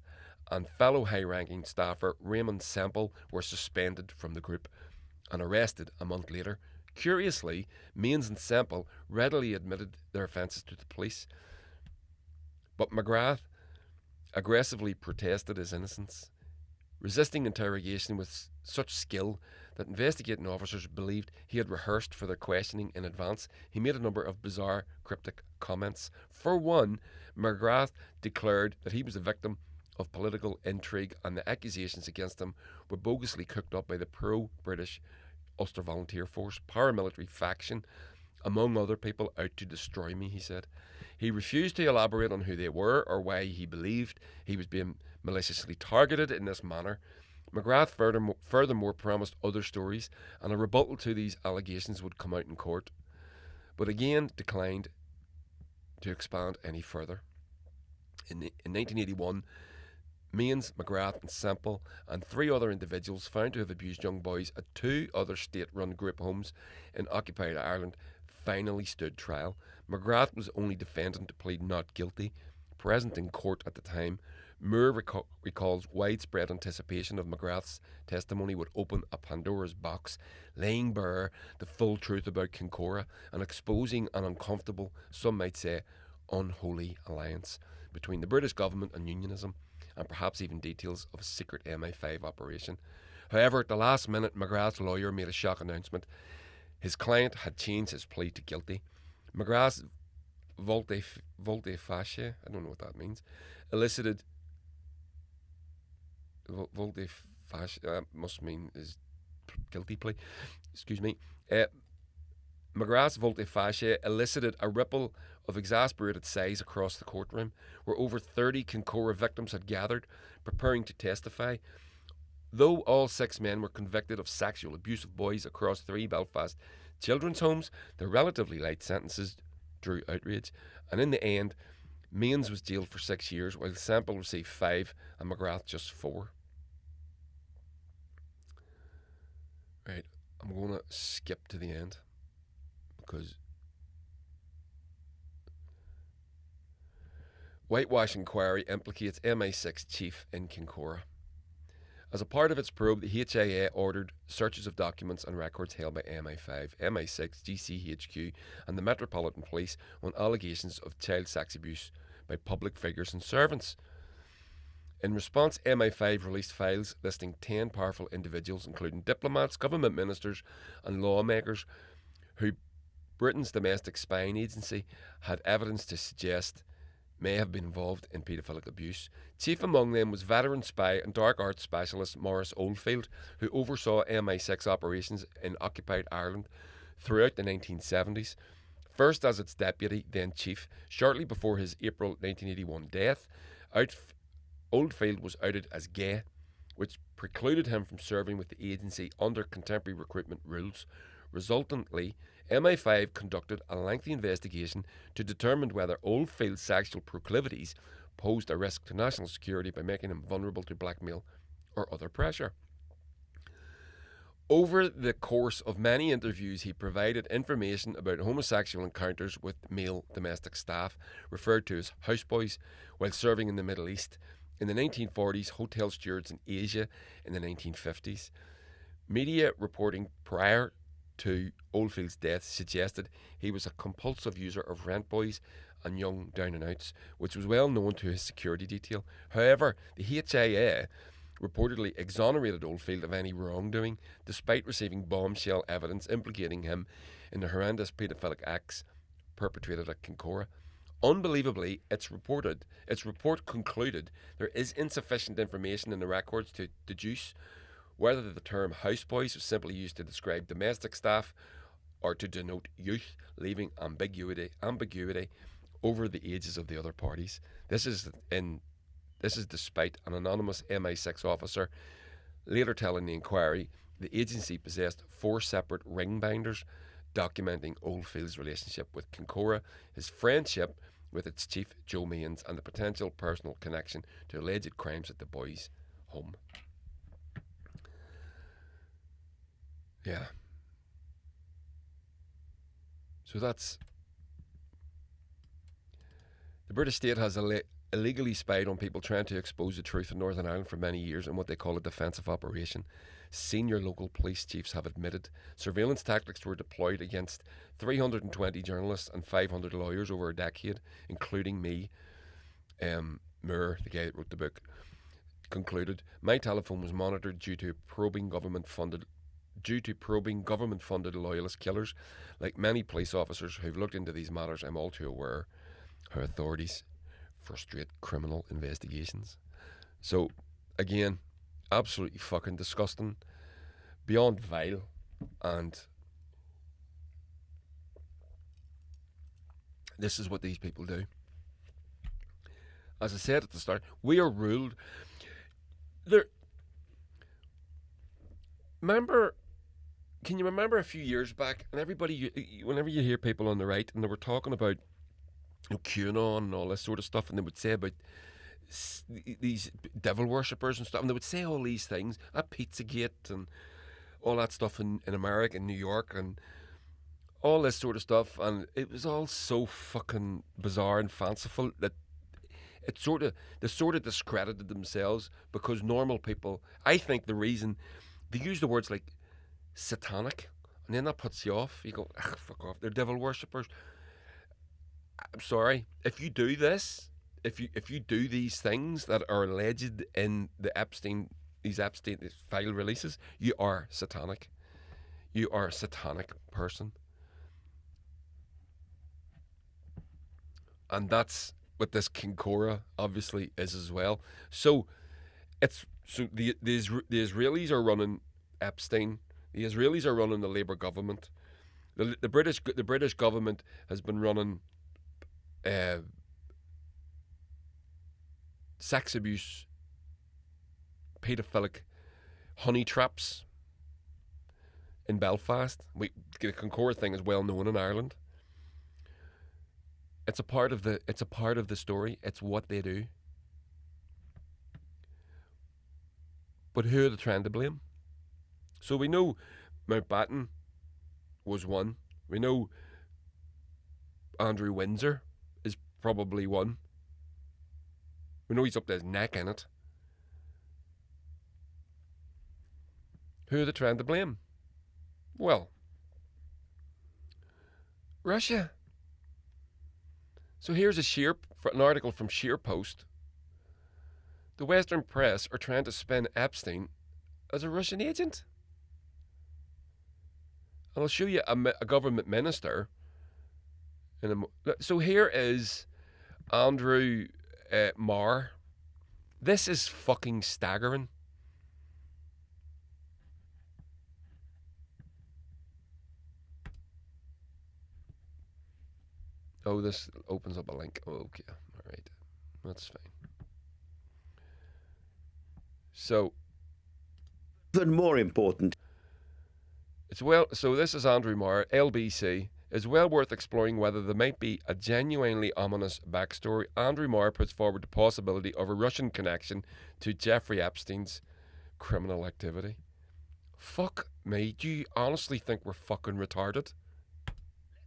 Speaker 1: and fellow high-ranking staffer Raymond Semple were suspended from the group and arrested a month later. Curiously, Mains and Semple readily admitted their offences to the police, but McGrath aggressively protested his innocence, resisting interrogation with such skill that investigating officers believed he had rehearsed for their questioning in advance. He made a number of bizarre, cryptic comments. For one, McGrath declared that he was a victim of political intrigue and the accusations against him were bogusly cooked up by the pro-British Ulster Volunteer Force paramilitary faction, among other people out to destroy me, he said. He refused to elaborate on who they were or why he believed he was being maliciously targeted in this manner. McGrath furthermore promised other stories, and a rebuttal to these allegations would come out in court, but again declined to expand any further. In 1981, Mains, McGrath and Semple and 3 other individuals found to have abused young boys at 2 other state-run group homes in occupied Ireland finally stood trial. McGrath was the only defendant to plead not guilty. Present in court at the time, Moore recalls widespread anticipation of McGrath's testimony would open a Pandora's box, laying bare the full truth about Kinkora and exposing an uncomfortable, some might say, unholy alliance between the British government and unionism, and perhaps even details of a secret MI5 operation. However, at the last minute, McGrath's lawyer made a shock announcement. His client had changed his plea to guilty. McGrath's volte face, I don't know what that means, elicited volte face, must mean his guilty plea, excuse me. McGrath's volte face elicited a ripple of exasperated sighs across the courtroom, where over 30 Kinkora victims had gathered, preparing to testify. Though all 6 men were convicted of sexual abuse of boys across 3 Belfast children's homes, the relatively light sentences drew outrage, and in the end, Mains was jailed for 6 years, while Semple received 5 and McGrath just 4. Right, I'm going to skip to the end, because whitewash inquiry implicates MI6 chief in Kinkora. As a part of its probe, the HIA ordered searches of documents and records held by MI5, MI6, GCHQ and the Metropolitan Police on allegations of child sex abuse by public figures and servants. In response, MI5 released files listing 10 powerful individuals, including diplomats, government ministers and lawmakers, who Britain's domestic spying agency had evidence to suggest may have been involved in paedophilic abuse. Chief among them was veteran spy and dark arts specialist Maurice Oldfield, who oversaw MI6 operations in occupied Ireland throughout the 1970s, first as its deputy, then chief. Shortly before his April 1981 death, Oldfield was outed as gay, which precluded him from serving with the agency under contemporary recruitment rules. Resultantly, MI5 conducted a lengthy investigation to determine whether Oldfield's sexual proclivities posed a risk to national security by making him vulnerable to blackmail or other pressure. Over the course of many interviews, he provided information about homosexual encounters with male domestic staff, referred to as houseboys, while serving in the Middle East, in the 1940s, hotel stewards in Asia in the 1950s. Media reporting prior to Oldfield's death suggested he was a compulsive user of rent boys and young down and outs, which was well known to his security detail. However, the HIA reportedly exonerated Oldfield of any wrongdoing, despite receiving bombshell evidence implicating him in the horrendous paedophilic acts perpetrated at Kinkora. Unbelievably, its report concluded there is insufficient information in the records to deduce whether the term houseboys was simply used to describe domestic staff or to denote youth, leaving ambiguity over the ages of the other parties. This is despite an anonymous MI6 officer later telling the inquiry the agency possessed 4 separate ring binders documenting Oldfield's relationship with Kinkora, his friendship with its chief, Joe Means, and the potential personal connection to alleged crimes at the boys' home. Yeah. So that's... The British state has illegally spied on people trying to expose the truth in Northern Ireland for many years in what they call a defensive operation. Senior local police chiefs have admitted surveillance tactics were deployed against 320 journalists and 500 lawyers over a decade, including me. Moore, the guy that wrote the book, concluded, my telephone was monitored due to probing government-funded loyalist killers. Like many police officers who've looked into these matters, I'm all too aware how authorities frustrate criminal investigations. So, again, absolutely fucking disgusting, beyond vile, and this is what these people do. As I said at the start, we are ruled. Can you remember a few years back, and everybody, whenever you hear people on the right, and they were talking about QAnon and all this sort of stuff, and they would say about these devil worshippers and stuff, and they would say all these things at Pizzagate and all that stuff in America and New York and all this sort of stuff, and it was all so fucking bizarre and fanciful that they sort of discredited themselves, because normal people, I think the reason they use the words like satanic, and then that puts you off. You go, fuck off, they're devil worshippers. I'm sorry, if you do this, if you do these things that are alleged in these Epstein file releases, you are satanic. You are a satanic person. And that's what this Kinkora obviously is as well. So the Israelis are running Epstein. The Israelis are running the Labour government. The British government has been running sex abuse, paedophilic honey traps in Belfast. The Kinkora thing is well known in Ireland. It's a part of the story. It's what they do. But who are they trying to blame? So we know Mountbatten was one. We know Andrew Windsor is probably one. We know he's up to his neck in it. Who are they trying to blame? Well, Russia. So here's an article from Sheer Post. The Western press are trying to spin Epstein as a Russian agent. And I'll show you a government minister. So here is Andrew Marr. This is fucking staggering. Oh, this opens up a link. Oh, okay, all right, that's fine. So,
Speaker 2: even more important.
Speaker 1: So this is Andrew Marr, LBC. It's well worth exploring whether there might be a genuinely ominous backstory. Andrew Marr puts forward the possibility of a Russian connection to Jeffrey Epstein's criminal activity. Fuck me, do you honestly think we're fucking retarded?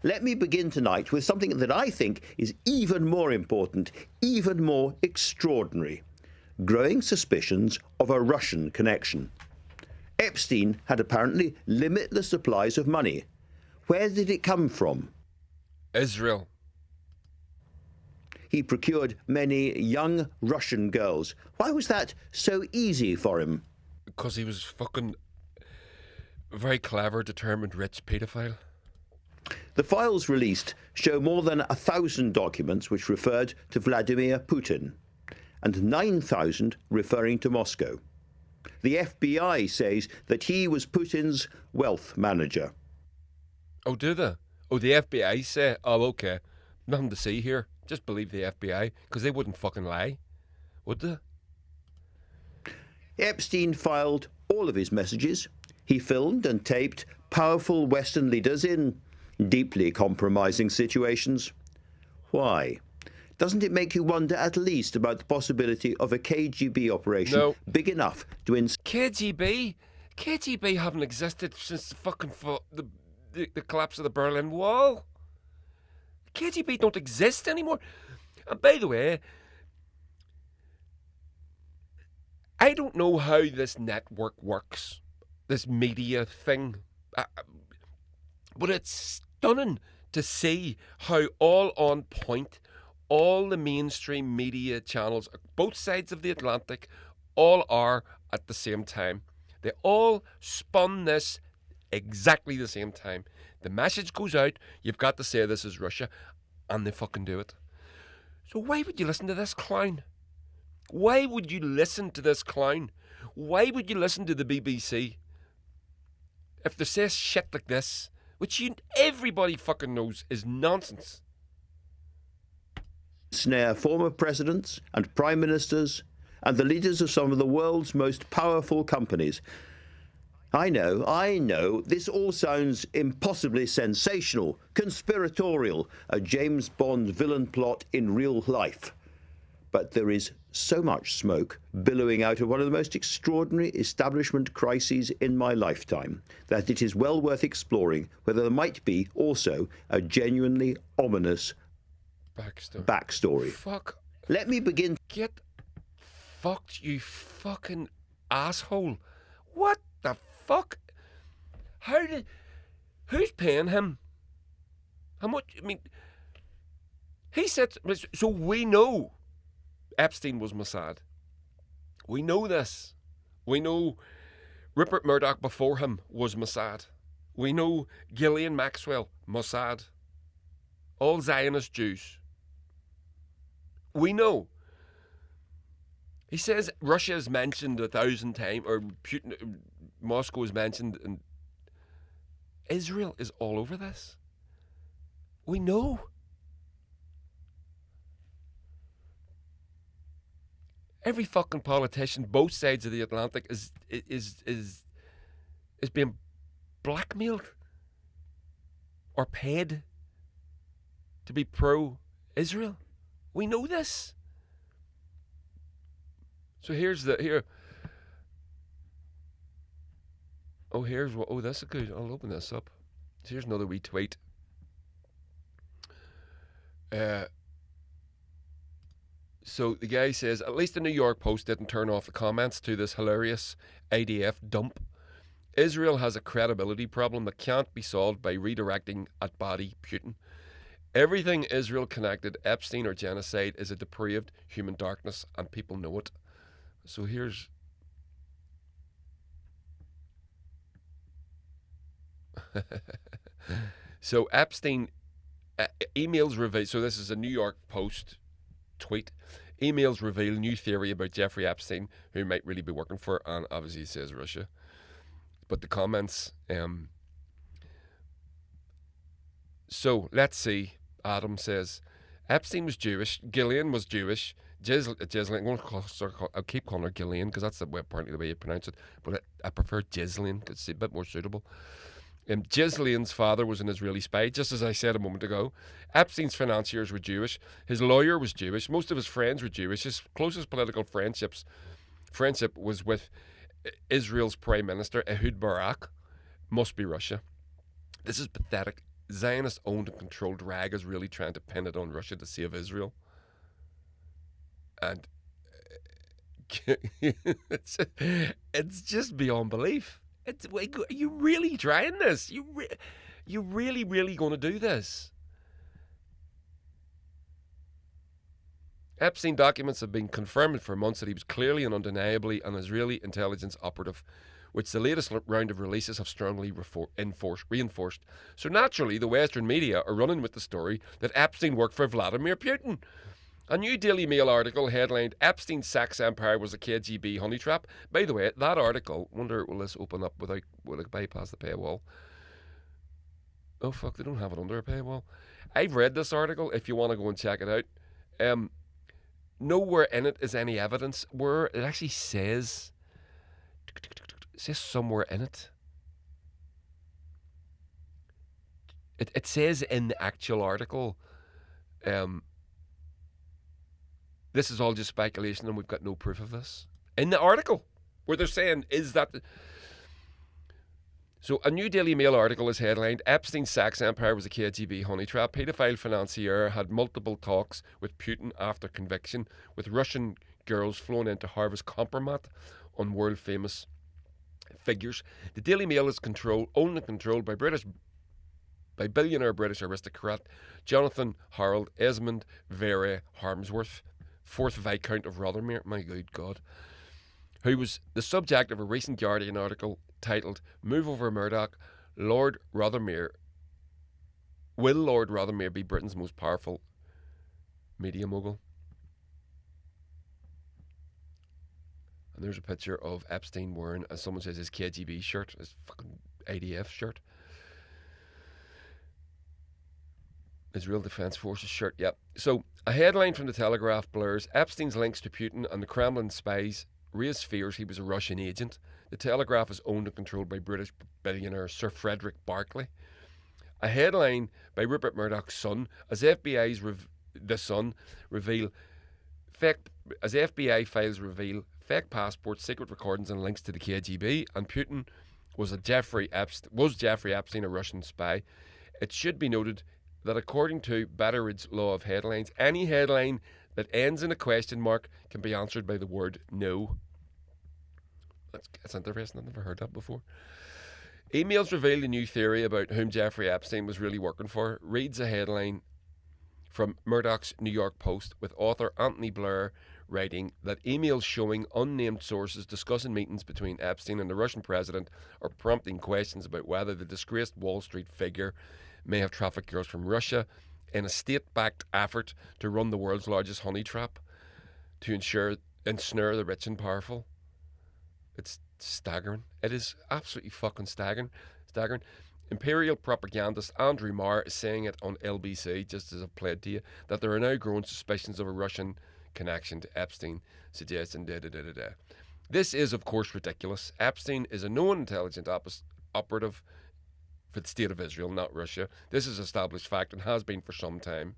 Speaker 2: Let me begin tonight with something that I think is even more important, even more extraordinary. Growing suspicions of a Russian connection. Epstein had apparently limitless supplies of money. Where did it come from?
Speaker 1: Israel.
Speaker 2: he procured many young Russian girls. Why was that so easy for him?
Speaker 1: Because he was fucking very clever, determined, rich paedophile.
Speaker 2: The files released show more than 1,000 documents which referred to Vladimir Putin, and 9,000 referring to Moscow. The FBI says that he was Putin's wealth manager.
Speaker 1: Oh, do they? Oh, the FBI say, oh, okay, nothing to see here. Just believe the FBI, because they wouldn't fucking lie, would they?
Speaker 2: Epstein filed all of his messages. He filmed and taped powerful Western leaders in deeply compromising situations. Why? Doesn't it make you wonder at least about the possibility of a KGB operation big enough to
Speaker 1: KGB haven't existed since the fucking the collapse of the Berlin Wall. KGB don't exist anymore. And by the way, I don't know how this network works, this media thing, but it's stunning to see how all on point, all the mainstream media channels, both sides of the Atlantic, all are at the same time. They all spun this exactly the same time. The message goes out, you've got to say this is Russia, and they fucking do it. So why would you listen to this clown? Why would you listen to this clown? Why would you listen to the BBC? If they say shit like this, which everybody fucking knows is nonsense.
Speaker 2: Snare former presidents and prime ministers and the leaders of some of the world's most powerful companies. I know, this all sounds impossibly sensational, conspiratorial, a James Bond villain plot in real life. But there is so much smoke billowing out of one of the most extraordinary establishment crises in my lifetime that it is well worth exploring whether there might be also a genuinely ominous backstory.
Speaker 1: Fuck.
Speaker 2: Let me begin.
Speaker 1: Get fucked, you fucking asshole. What the fuck? Who's paying him? How much? I mean, he said, so we know Epstein was Mossad. We know this. We know Rupert Murdoch before him was Mossad. We know Ghislaine Maxwell, Mossad. All Zionist Jews. We know. He says Russia is mentioned 1,000 times, or Putin, Moscow is mentioned, and Israel is all over this. We know. Every fucking politician, both sides of the Atlantic, is being blackmailed or paid to be pro-Israel. We know this. So here's here. Oh, here's what. Oh, that's a good. I'll open this up. So here's another wee tweet. So the guy says, at least the New York Post didn't turn off the comments to this hilarious IDF dump. Israel has a credibility problem that can't be solved by redirecting at body Putin. Everything Israel connected Epstein or genocide is a depraved human darkness, and people know it. So here's... So Epstein emails reveal. So this is a New York Post tweet. Emails reveal new theory about Jeffrey Epstein, who might really be working for, and obviously says Russia. But the comments. So let's see. Adam says Epstein was Jewish. Ghislaine was Jewish. Ghislaine. I'll keep calling her Ghislaine because that's apparently the way you pronounce it. But I prefer Ghislaine because it's a bit more suitable. Ghislaine's father was an Israeli spy, just as I said a moment ago. Epstein's financiers were Jewish. His lawyer was Jewish. Most of his friends were Jewish. His closest political friendship was with Israel's Prime Minister, Ehud Barak. Must be Russia. This is pathetic. Zionist-owned and controlled rag is really trying to pin it on Russia to save Israel. And it's just beyond belief. Are you really trying this? You really going to do this? Epstein documents have been confirming for months that he was clearly and undeniably an Israeli intelligence operative, which the latest round of releases have strongly reinforced. So naturally, the Western media are running with the story that Epstein worked for Vladimir Putin. A new Daily Mail article headlined Epstein's sex empire was a KGB honey trap. By the way, that article, wonder will this open up will it bypass the paywall? Oh fuck, they don't have it under a paywall. I've read this article if you want to go and check it out. Nowhere in it is any evidence where it actually says somewhere in it. It says in the actual article, this is all just speculation and we've got no proof of this. In the article, where they're saying, is that... So, a new Daily Mail article is headlined, Epstein's sex empire was a KGB honey trap. Paedophile financier had multiple talks with Putin after conviction, with Russian girls flown in to harvest compromat on world-famous figures. The Daily Mail is owned and controlled by billionaire British aristocrat Jonathan Harold Esmond Vere Harmsworth, 4th Viscount of Rothermere, my good God, who was the subject of a recent Guardian article titled Move Over Murdoch, Will Lord Rothermere be Britain's most powerful media mogul? And there's a picture of Epstein wearing, as someone says, his KGB shirt, his fucking ADF shirt. Israel Defense Forces shirt, yep. So, a headline from the Telegraph blurs Epstein's links to Putin and the Kremlin spies raised fears he was a Russian agent. The Telegraph is owned and controlled by British billionaire Sir Frederick Barclay. A headline by Rupert Murdoch's son, as FBI files reveal fake passports, secret recordings and links to the KGB, and Putin was Jeffrey Epstein a Russian spy. It should be noted that according to Betteridge's law of headlines, any headline that ends in a question mark can be answered by the word no. That's interesting, I've never heard that before. Emails reveal a new theory about whom Jeffrey Epstein was really working for. Reads a headline from Murdoch's New York Post, with author Anthony Blair writing that emails showing unnamed sources discussing meetings between Epstein and the Russian president are prompting questions about whether the disgraced Wall Street figure may have trafficked girls from Russia in a state-backed effort to run the world's largest honey trap to ensnare the rich and powerful. It's staggering. It is absolutely fucking staggering. Imperial propagandist Andrew Marr is saying it on LBC, just as I've played to you, that there are now growing suspicions of a Russian connection to Epstein, suggesting da-da-da-da-da. This is, of course, ridiculous. Epstein is a known intelligence operative for the state of Israel, not Russia. This is established fact and has been for some time.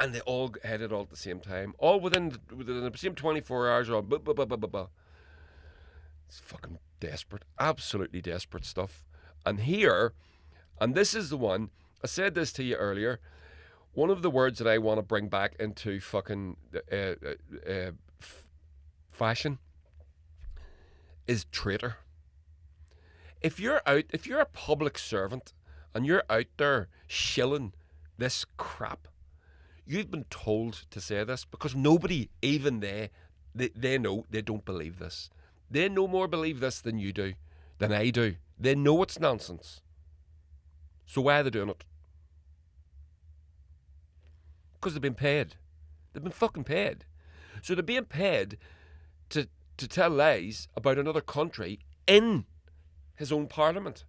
Speaker 1: And they all had it all at the same time. All within the same 24 hours. Or blah, blah, blah, blah, blah, blah. It's fucking desperate. Absolutely desperate stuff. And here, and this is the one, I said this to you earlier, one of the words that I want to bring back into fucking fashion is traitor. If you're a public servant and you're out there shilling this crap, you've been told to say this because nobody, even they know, they don't believe this. They no more believe this than you do, than I do. They know it's nonsense. So why are they doing it? Because they've been paid. They've been fucking paid. So they're being paid to tell lies about another country in his own parliament.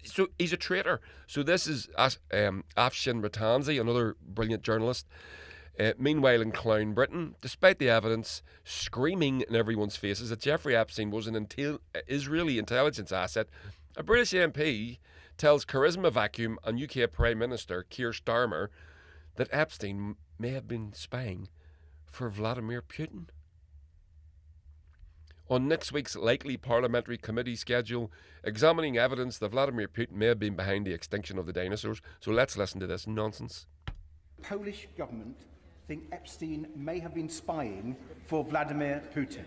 Speaker 1: So he's a traitor. So this is Afshin Ratanzi, another brilliant journalist. Meanwhile, in Clown Britain, despite the evidence screaming in everyone's faces that Jeffrey Epstein was an Israeli intelligence asset, a British MP tells Charisma Vacuum and UK Prime Minister Keir Starmer that Epstein may have been spying for Vladimir Putin. On next week's likely parliamentary committee schedule, examining evidence that Vladimir Putin may have been behind the extinction of the dinosaurs. So let's listen to this nonsense.
Speaker 3: The Polish government think Epstein may have been spying for Vladimir Putin.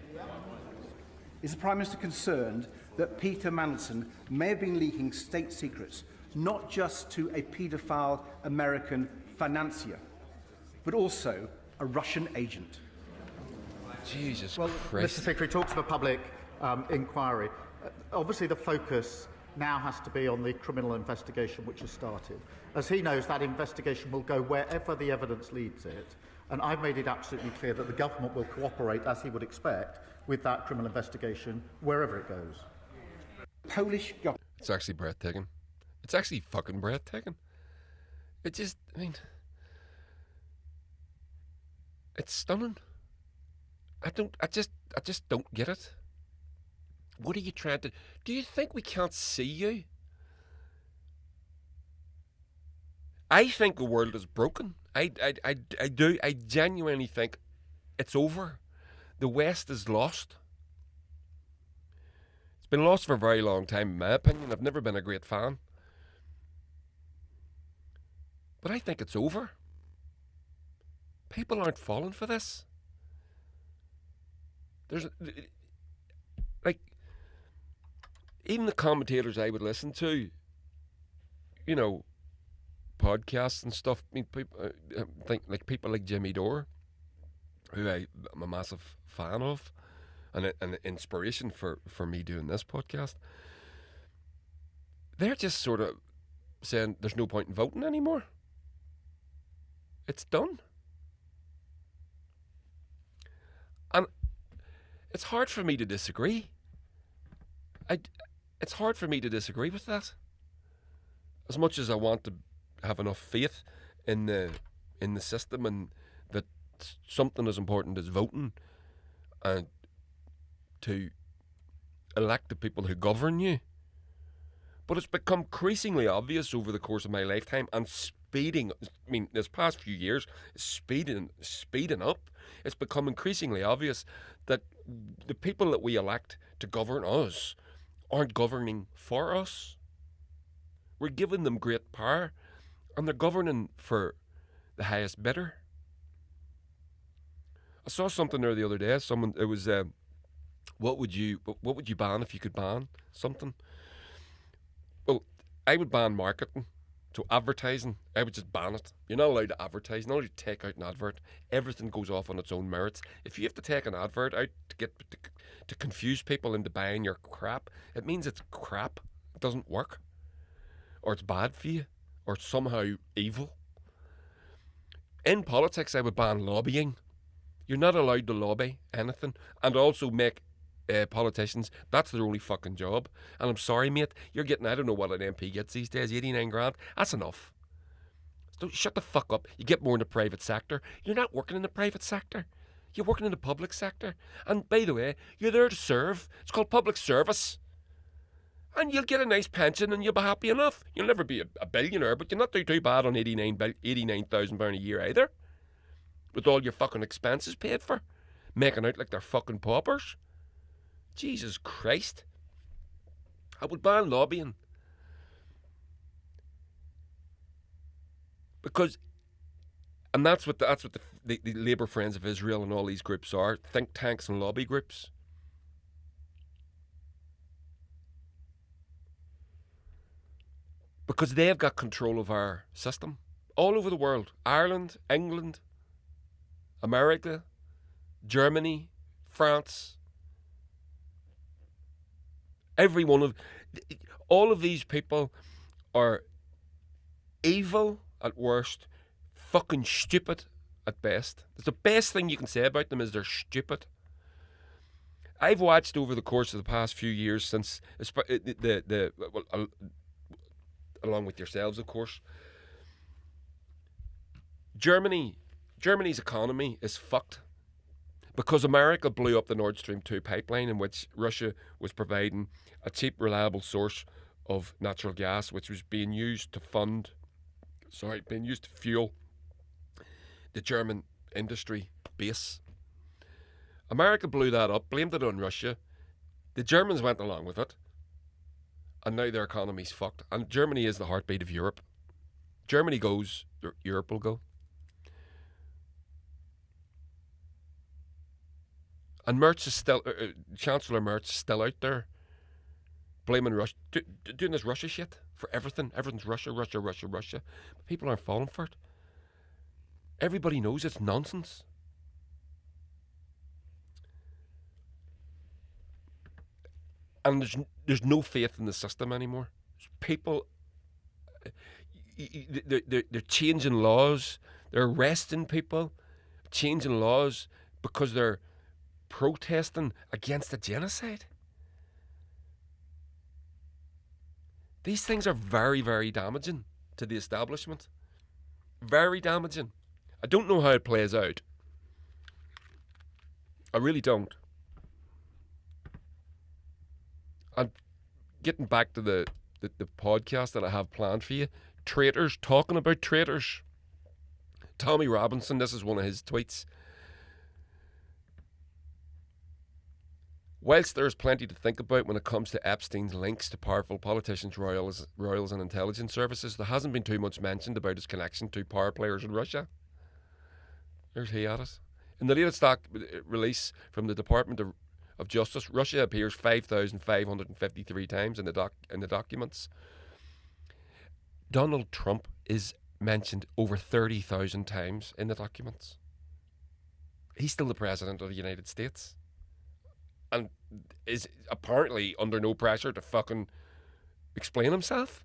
Speaker 3: Is the Prime Minister concerned that Peter Mandelson may have been leaking state secrets, not just to a paedophile American financier, but also a Russian agent.
Speaker 1: Jesus
Speaker 4: Well,
Speaker 1: Christ.
Speaker 4: Mr. Secretary, talks of a public inquiry. Obviously, the focus now has to be on the criminal investigation which has started. As he knows, that investigation will go wherever the evidence leads it, and I've made it absolutely clear that the government will cooperate, as he would expect, with that criminal investigation wherever it goes.
Speaker 3: Polish government.
Speaker 1: It's actually breathtaking. It's actually fucking breathtaking. It just, I mean, it's stunning. I just don't get it. What are you trying to... Do you think we can't see you? I think the world is broken. I do. I genuinely think it's over. The West is lost. It's been lost for a very long time, in my opinion. I've never been a great fan. But I think it's over. People aren't falling for this. There's... Like... Even the commentators I would listen to, you know, podcasts and stuff. I mean, people think like people like Jimmy Dore, who I'm a massive fan of, and an inspiration for me doing this podcast. They're just sort of saying there's no point in voting anymore. It's done, and it's hard for me to disagree. It's hard for me to disagree with that. As much as I want to have enough faith in the system and that something as important as voting and to elect the people who govern you. But it's become increasingly obvious over the course of my lifetime and this past few years, speeding up, it's become increasingly obvious that the people that we elect to govern us aren't governing for us. We're giving them great power, and they're governing for the highest bidder. I saw something there the other day. It was, what would you ban if you could ban something? Well, I would ban marketing. So advertising, I would just ban it. You're not allowed to advertise. You're not allowed to take out an advert. Everything goes off on its own merits. If you have to take an advert out to confuse people into buying your crap, it means it's crap. It doesn't work. Or it's bad for you. Or it's somehow evil. In politics, I would ban lobbying. You're not allowed to lobby anything. And also make politicians, that's their only fucking job. And I'm sorry, mate, you're getting, I don't know what an MP gets these days, 89 grand. That's enough. So shut the fuck up. You get more in the private sector. You're not working in the private sector. You're working in the public sector. And by the way, you're there to serve. It's called public service. And you'll get a nice pension and you'll be happy enough. You'll never be a billionaire, but you'll not do too bad on £89,000 a year either. With all your fucking expenses paid for. Making out like they're fucking paupers. Jesus Christ. I would ban lobbying. Because, and that's what the Labour Friends of Israel and all these groups are, think tanks and lobby groups. Because they've got control of our system. All over the world. Ireland, England, America, Germany, France. All of these people are evil at worst, fucking stupid at best. The best thing you can say about them is they're stupid. I've watched over the course of the past few years since along with yourselves, of course. Germany's economy is fucked. Because America blew up the Nord Stream 2 pipeline in which Russia was providing a cheap, reliable source of natural gas, which was being used to fuel the German industry base. America blew that up, blamed it on Russia. The Germans went along with it. And now their economy's fucked. And Germany is the heartbeat of Europe. Germany goes, Europe will go. And Merz is still, Chancellor Merz is still out there blaming Russia, doing this Russia shit. for everything. Everything's Russia, Russia, Russia, Russia. But people aren't falling for it. Everybody knows it's nonsense. And there's no faith in the system anymore. People, they're changing laws. They're arresting people, changing laws because they're protesting against a genocide. These things are very, very damaging to the establishment. Very damaging. I don't know how it plays out. I really don't. And getting back to the podcast that I have planned for you, traitors, talking about traitors. Tommy Robinson, this is one of his tweets. Whilst there's plenty to think about when it comes to Epstein's links to powerful politicians, royals and intelligence services, there hasn't been too much mentioned about his connection to power players in Russia. There's he at it. In the latest release from the Department of Justice, Russia appears 5,553 times in the documents. Donald Trump is mentioned over 30,000 times in the documents. He's still the President of the United States. And is apparently under no pressure to fucking explain himself.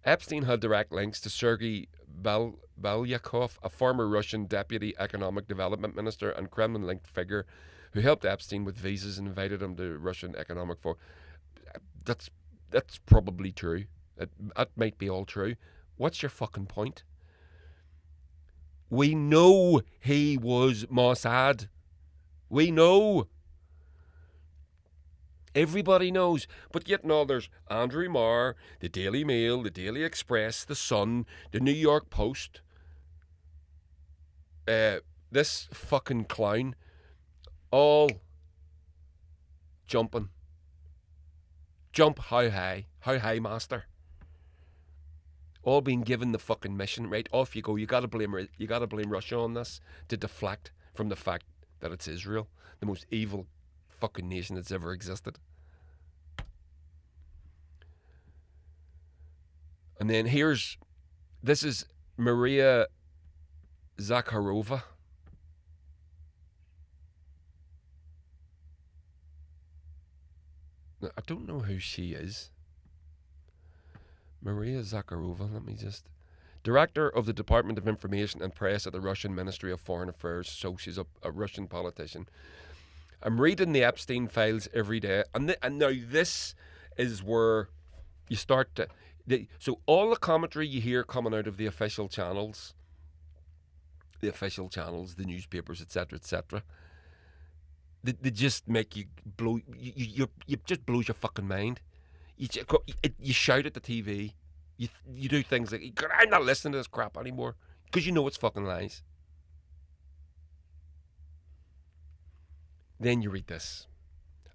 Speaker 1: Epstein had direct links to Sergei Balyakov, a former Russian deputy economic development minister and Kremlin-linked figure who helped Epstein with visas and invited him to Russian economic forum. That's probably true. That might be all true. What's your fucking point? We know he was Mossad. We know. Everybody knows. But yet now there's Andrew Marr, the Daily Mail, the Daily Express, the Sun, the New York Post. This fucking clown. All jumping. Jump how high? How high, master? All being given the fucking mission. Right, off you go. You gotta blame Russia on this to deflect from the fact that it's Israel, the most evil fucking nation that's ever existed. And then this is Maria Zakharova. Now, I don't know who she is. Maria Zakharova, let me just... Director of the Department of Information and Press at the Russian Ministry of Foreign Affairs, so she's a Russian politician. I'm reading the Epstein files every day, and now this is where you start to... So all the commentary you hear coming out of the official channels, the newspapers, etc., they just make you blow... You just blows your fucking mind. You shout at the TV. You do things like, I'm not listening to this crap anymore, because you know it's fucking lies. Then you read this,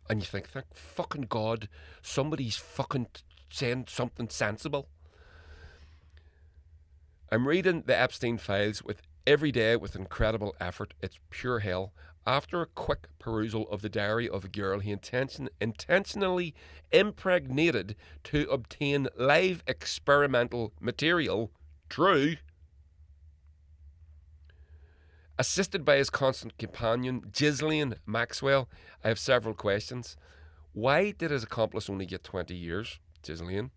Speaker 1: and you think, thank fucking God, somebody's fucking saying something sensible. I'm reading the Epstein files every day with incredible effort. It's pure hell. After a quick perusal of the diary of a girl he intentionally impregnated to obtain live experimental material, true, assisted by his constant companion, Ghislaine Maxwell, I have several questions. Why did his accomplice only get 20 years, Ghislaine?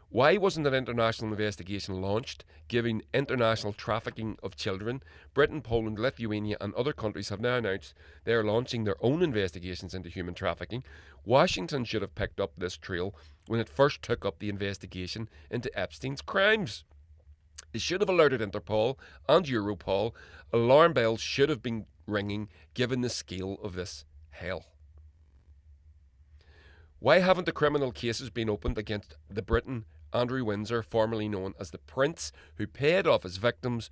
Speaker 1: Why wasn't an international investigation launched, giving international trafficking of children? Britain, Poland, Lithuania and other countries have now announced they are launching their own investigations into human trafficking. Washington should have picked up this trail when it first took up the investigation into Epstein's crimes. It should have alerted Interpol and Europol. Alarm bells should have been ringing given the scale of this hell. Why haven't the criminal cases been opened against the Briton Andrew Windsor, formerly known as the Prince, who paid off his victims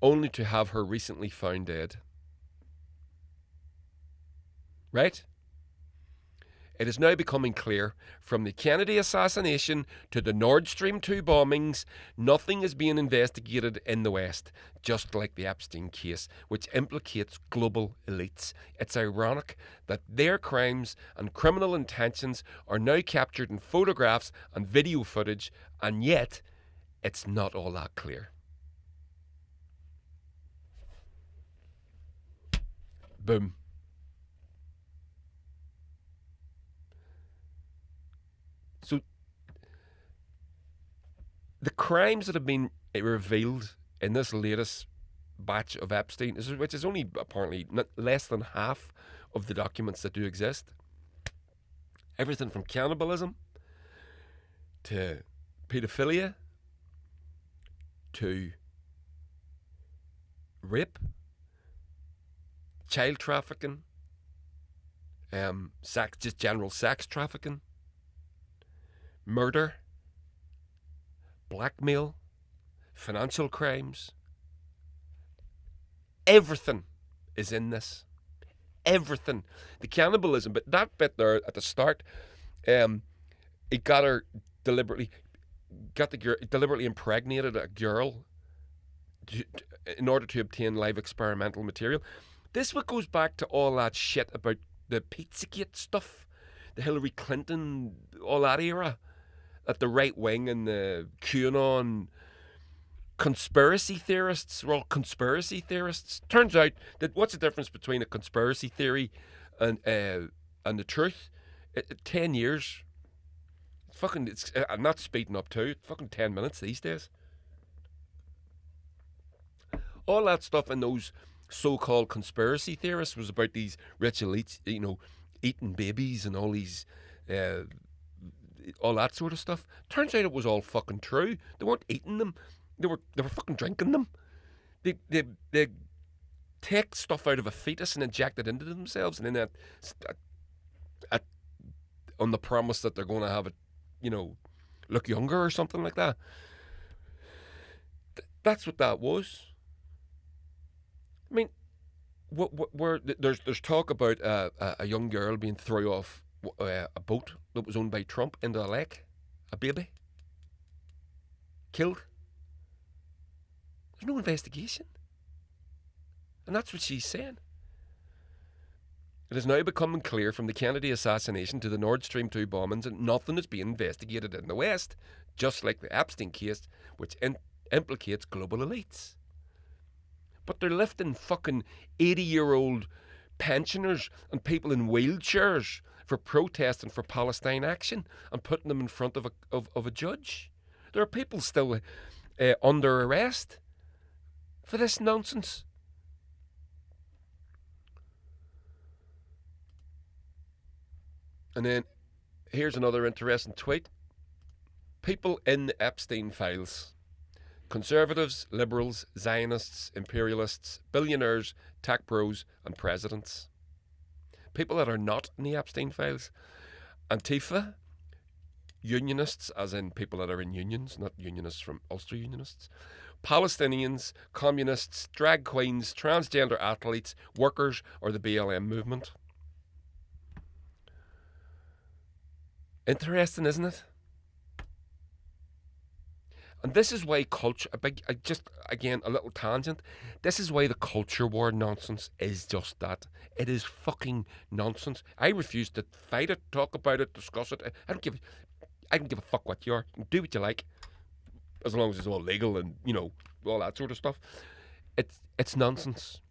Speaker 1: only to have her recently found dead? Right? It is now becoming clear, from the Kennedy assassination to the Nord Stream 2 bombings, nothing is being investigated in the West, just like the Epstein case, which implicates global elites. It's ironic that their crimes and criminal intentions are now captured in photographs and video footage, and yet it's not all that clear. Boom. So, the crimes that have been revealed in this latest batch of Epstein, which is only apparently not less than half of the documents that do exist, everything from cannibalism to paedophilia to rape, child trafficking, sex, just general sex trafficking, murder, blackmail, financial crimes. Everything is in this. Everything. The cannibalism, but that bit there at the start, he got her deliberately, deliberately impregnated a girl in order to obtain live experimental material. This what goes back to all that shit about the Pizzagate stuff, the Hillary Clinton, all that era, that the right wing and the QAnon conspiracy theorists were all conspiracy theorists. Turns out that what's the difference between a conspiracy theory and the truth? 10 years. I'm not speeding up too. It's fucking 10 minutes these days. All that stuff in those so-called conspiracy theorists was about these rich elites, eating babies and all these, all that sort of stuff. Turns out it was all fucking true. They weren't eating them. They were fucking drinking them. They take stuff out of a fetus and inject it into themselves, and then on the promise that they're going to have it, look younger or something like that. That's what that was. I mean, there's talk about a young girl being thrown off a boat that was owned by Trump into a lake, a baby killed. There's no investigation, and that's what she's saying. It is now becoming clear, from the Kennedy assassination to the Nord Stream 2 bombings, that nothing is being investigated in the West, just like the Epstein case, which implicates global elites. But they're lifting fucking 80-year-old pensioners and people in wheelchairs for protesting for Palestine action and putting them in front of a judge. There are people still under arrest for this nonsense. And then here's another interesting tweet. People in the Epstein files: conservatives, liberals, Zionists, imperialists, billionaires, tech bros, and presidents. People that are not in the Epstein files: Antifa, unionists, as in people that are in unions, not unionists from Ulster Unionists, Palestinians, communists, drag queens, transgender athletes, workers, or the BLM movement. Interesting, isn't it? And this is why culture, again, a little tangent, this is why the culture war nonsense is just that. It is fucking nonsense. I refuse to fight it, talk about it, discuss it. I don't give a fuck what you are. You can do what you like, as long as it's all legal and, all that sort of stuff. It's nonsense.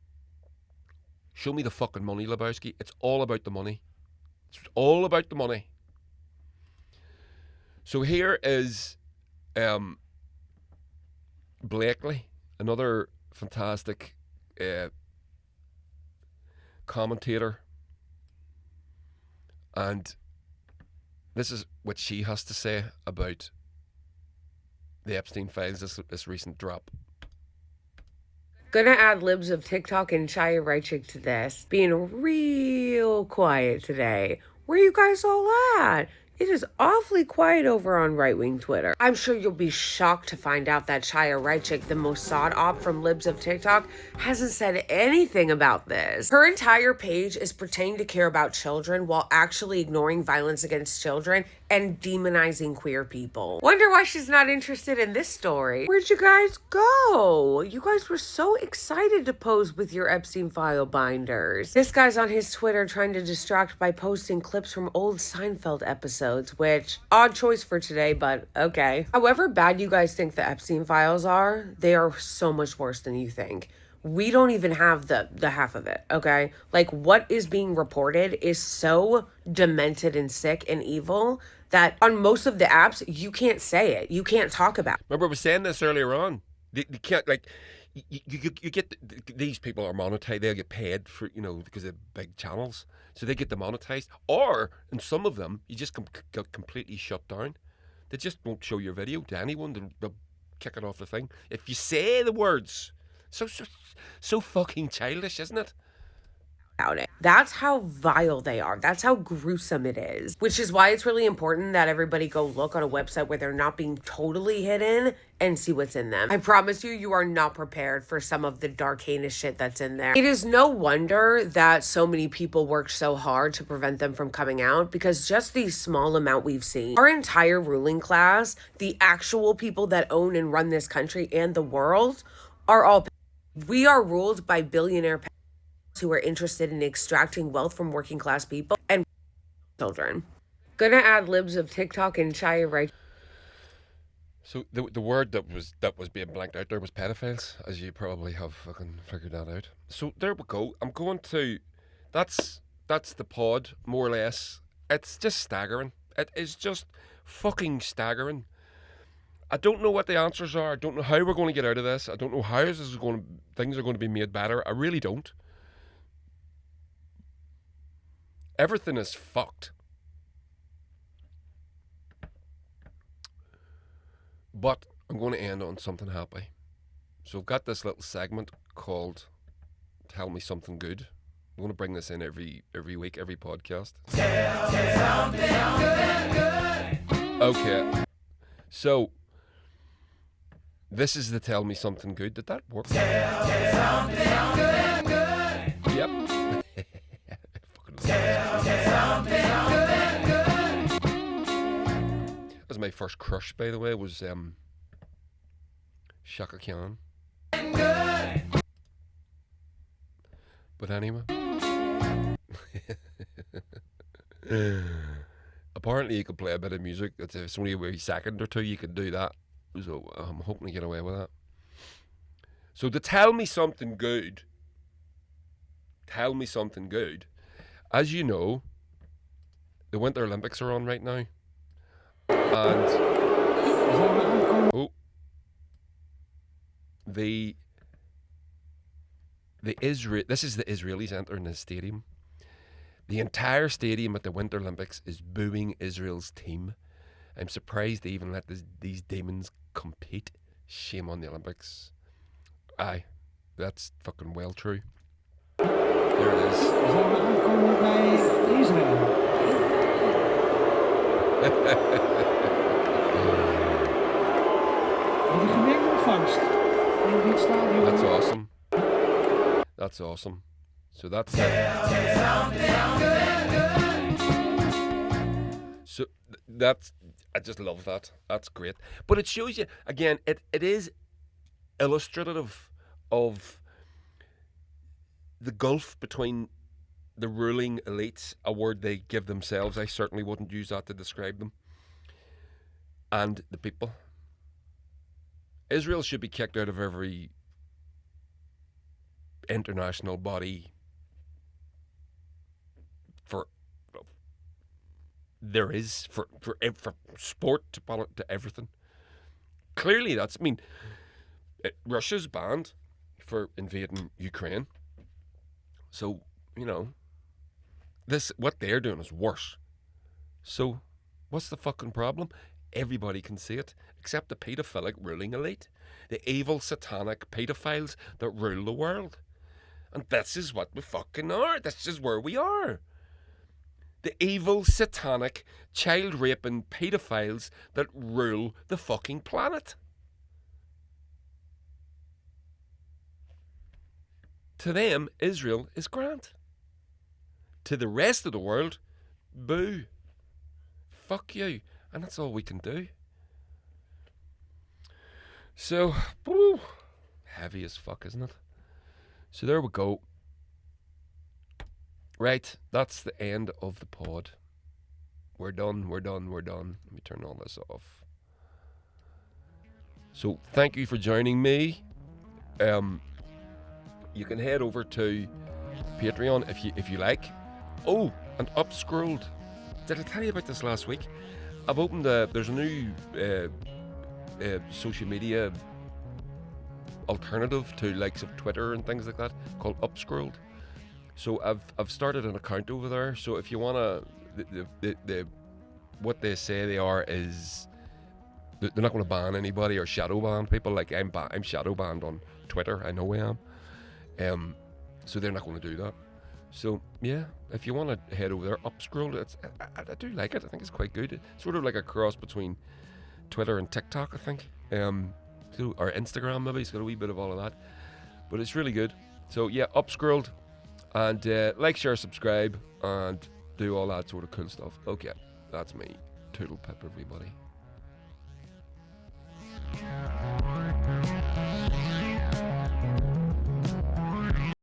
Speaker 1: Show me the fucking money, Lebowski. It's all about the money. It's all about the money. So here is Blakely, another fantastic commentator, and this is what she has to say about the Epstein files, this recent drop.
Speaker 5: Gonna add libs of TikTok and Shia Reichik to this. Being real quiet today. Where you guys all at? It is awfully quiet over on right-wing Twitter. I'm sure you'll be shocked to find out that Shia Reichik, the Mossad op from Libs of TikTok, hasn't said anything about this. Her entire page is pretending to care about children while actually ignoring violence against children and demonizing queer people. Wonder why she's not interested in this story. Where'd you guys go? You guys were so excited to pose with your Epstein file binders. This guy's on his Twitter trying to distract by posting clips from old Seinfeld episodes, which, odd choice for today, but okay. However bad you guys think the Epstein files are, they are so much worse than you think. We don't even have the half of it, okay? Like, what is being reported is so demented and sick and evil that on most of the apps, you can't say it. You can't talk about it.
Speaker 1: Remember, I was saying this earlier on. They can't, like, you get, these people are monetized. They'll get paid for, because of big channels. So they get demonetized. Or, in some of them, you just get completely shut down. They just won't show your video to anyone. They'll kick it off the thing. If you say the words... So fucking childish, isn't it?
Speaker 5: About it. That's how vile they are. That's how gruesome it is. Which is why it's really important that everybody go look on a website where they're not being totally hidden and see what's in them. I promise you, you are not prepared for some of the dark, heinous shit that's in there. It is no wonder that so many people work so hard to prevent them from coming out, because just the small amount we've seen, our entire ruling class, the actual people that own and run this country and the world, are all... We are ruled by billionaire who are interested in extracting wealth from working class people and children. Gonna add Libs of TikTok and Shia right.
Speaker 1: So the word that was being blanked out there was paedophiles, as you probably have fucking figured that out. So there we go. I'm going to... That's the pod, more or less. It's just staggering. It is just fucking staggering. I don't know what the answers are. I don't know how we're going to get out of this. I don't know how things are going to be made better. I really don't. Everything is fucked. But I'm going to end on something happy. So I've got this little segment called Tell Me Something Good. I'm going to bring this in every week, every podcast.
Speaker 6: Tell me something good.
Speaker 1: Okay. So... This is the Tell Me Something Good. Did that work?
Speaker 6: Tell me something good.
Speaker 1: Yep.
Speaker 6: Tell me something good.
Speaker 1: That was my first crush, by the way, was Shaka Khan. But anyway. Apparently you could play a bit of music. It's only a wee second or two you can do that. So I'm hoping to get away with that. So to tell me something good, as you know, the Winter Olympics are on right now. And this is the Israelis entering the stadium. The entire stadium at the Winter Olympics is booing Israel's team. I'm surprised they even let these demons compete. Shame on the Olympics. Aye, that's fucking well true. There it is. That's awesome. That's awesome. So that's So that's... I just love that. That's great. But it shows you, again, it is illustrative of the gulf between the ruling elites, a word they give themselves. I certainly wouldn't use that to describe them, and the people. Israel should be kicked out of every international body there is for sport to everything. Clearly, Russia's banned for invading Ukraine. So, what they're doing is worse. So, what's the fucking problem? Everybody can see it, except the paedophilic ruling elite, the evil satanic paedophiles that rule the world. And this is what we fucking are. This is where we are. The evil, satanic, child-raping paedophiles that rule the fucking planet. To them, Israel is grand. To the rest of the world, boo. Fuck you. And that's all we can do. So, woo, heavy as fuck, isn't it? So there we go. Right, that's the end of the pod. We're done. Let me turn all this off. So, thank you for joining me. You can head over to Patreon if you like. Oh, and Upscrolled. Did I tell you about this last week? I've opened there's a new social media alternative to likes of Twitter and things like that called Upscrolled. So I've started an account over there. So if you wanna, the what they say they are is they're not going to ban anybody or shadow ban people. Like I'm shadow banned on Twitter. I know I am. So they're not going to do that. So yeah, if you want to head over there, Upscrolled. I do like it. I think it's quite good. It's sort of like a cross between Twitter and TikTok, I think. Or Instagram maybe. It's got a wee bit of all of that, but it's really good. So yeah, Upscrolled, and like, share, subscribe, and do all that sort of cool stuff. Okay, that's me. Toodle pip, everybody.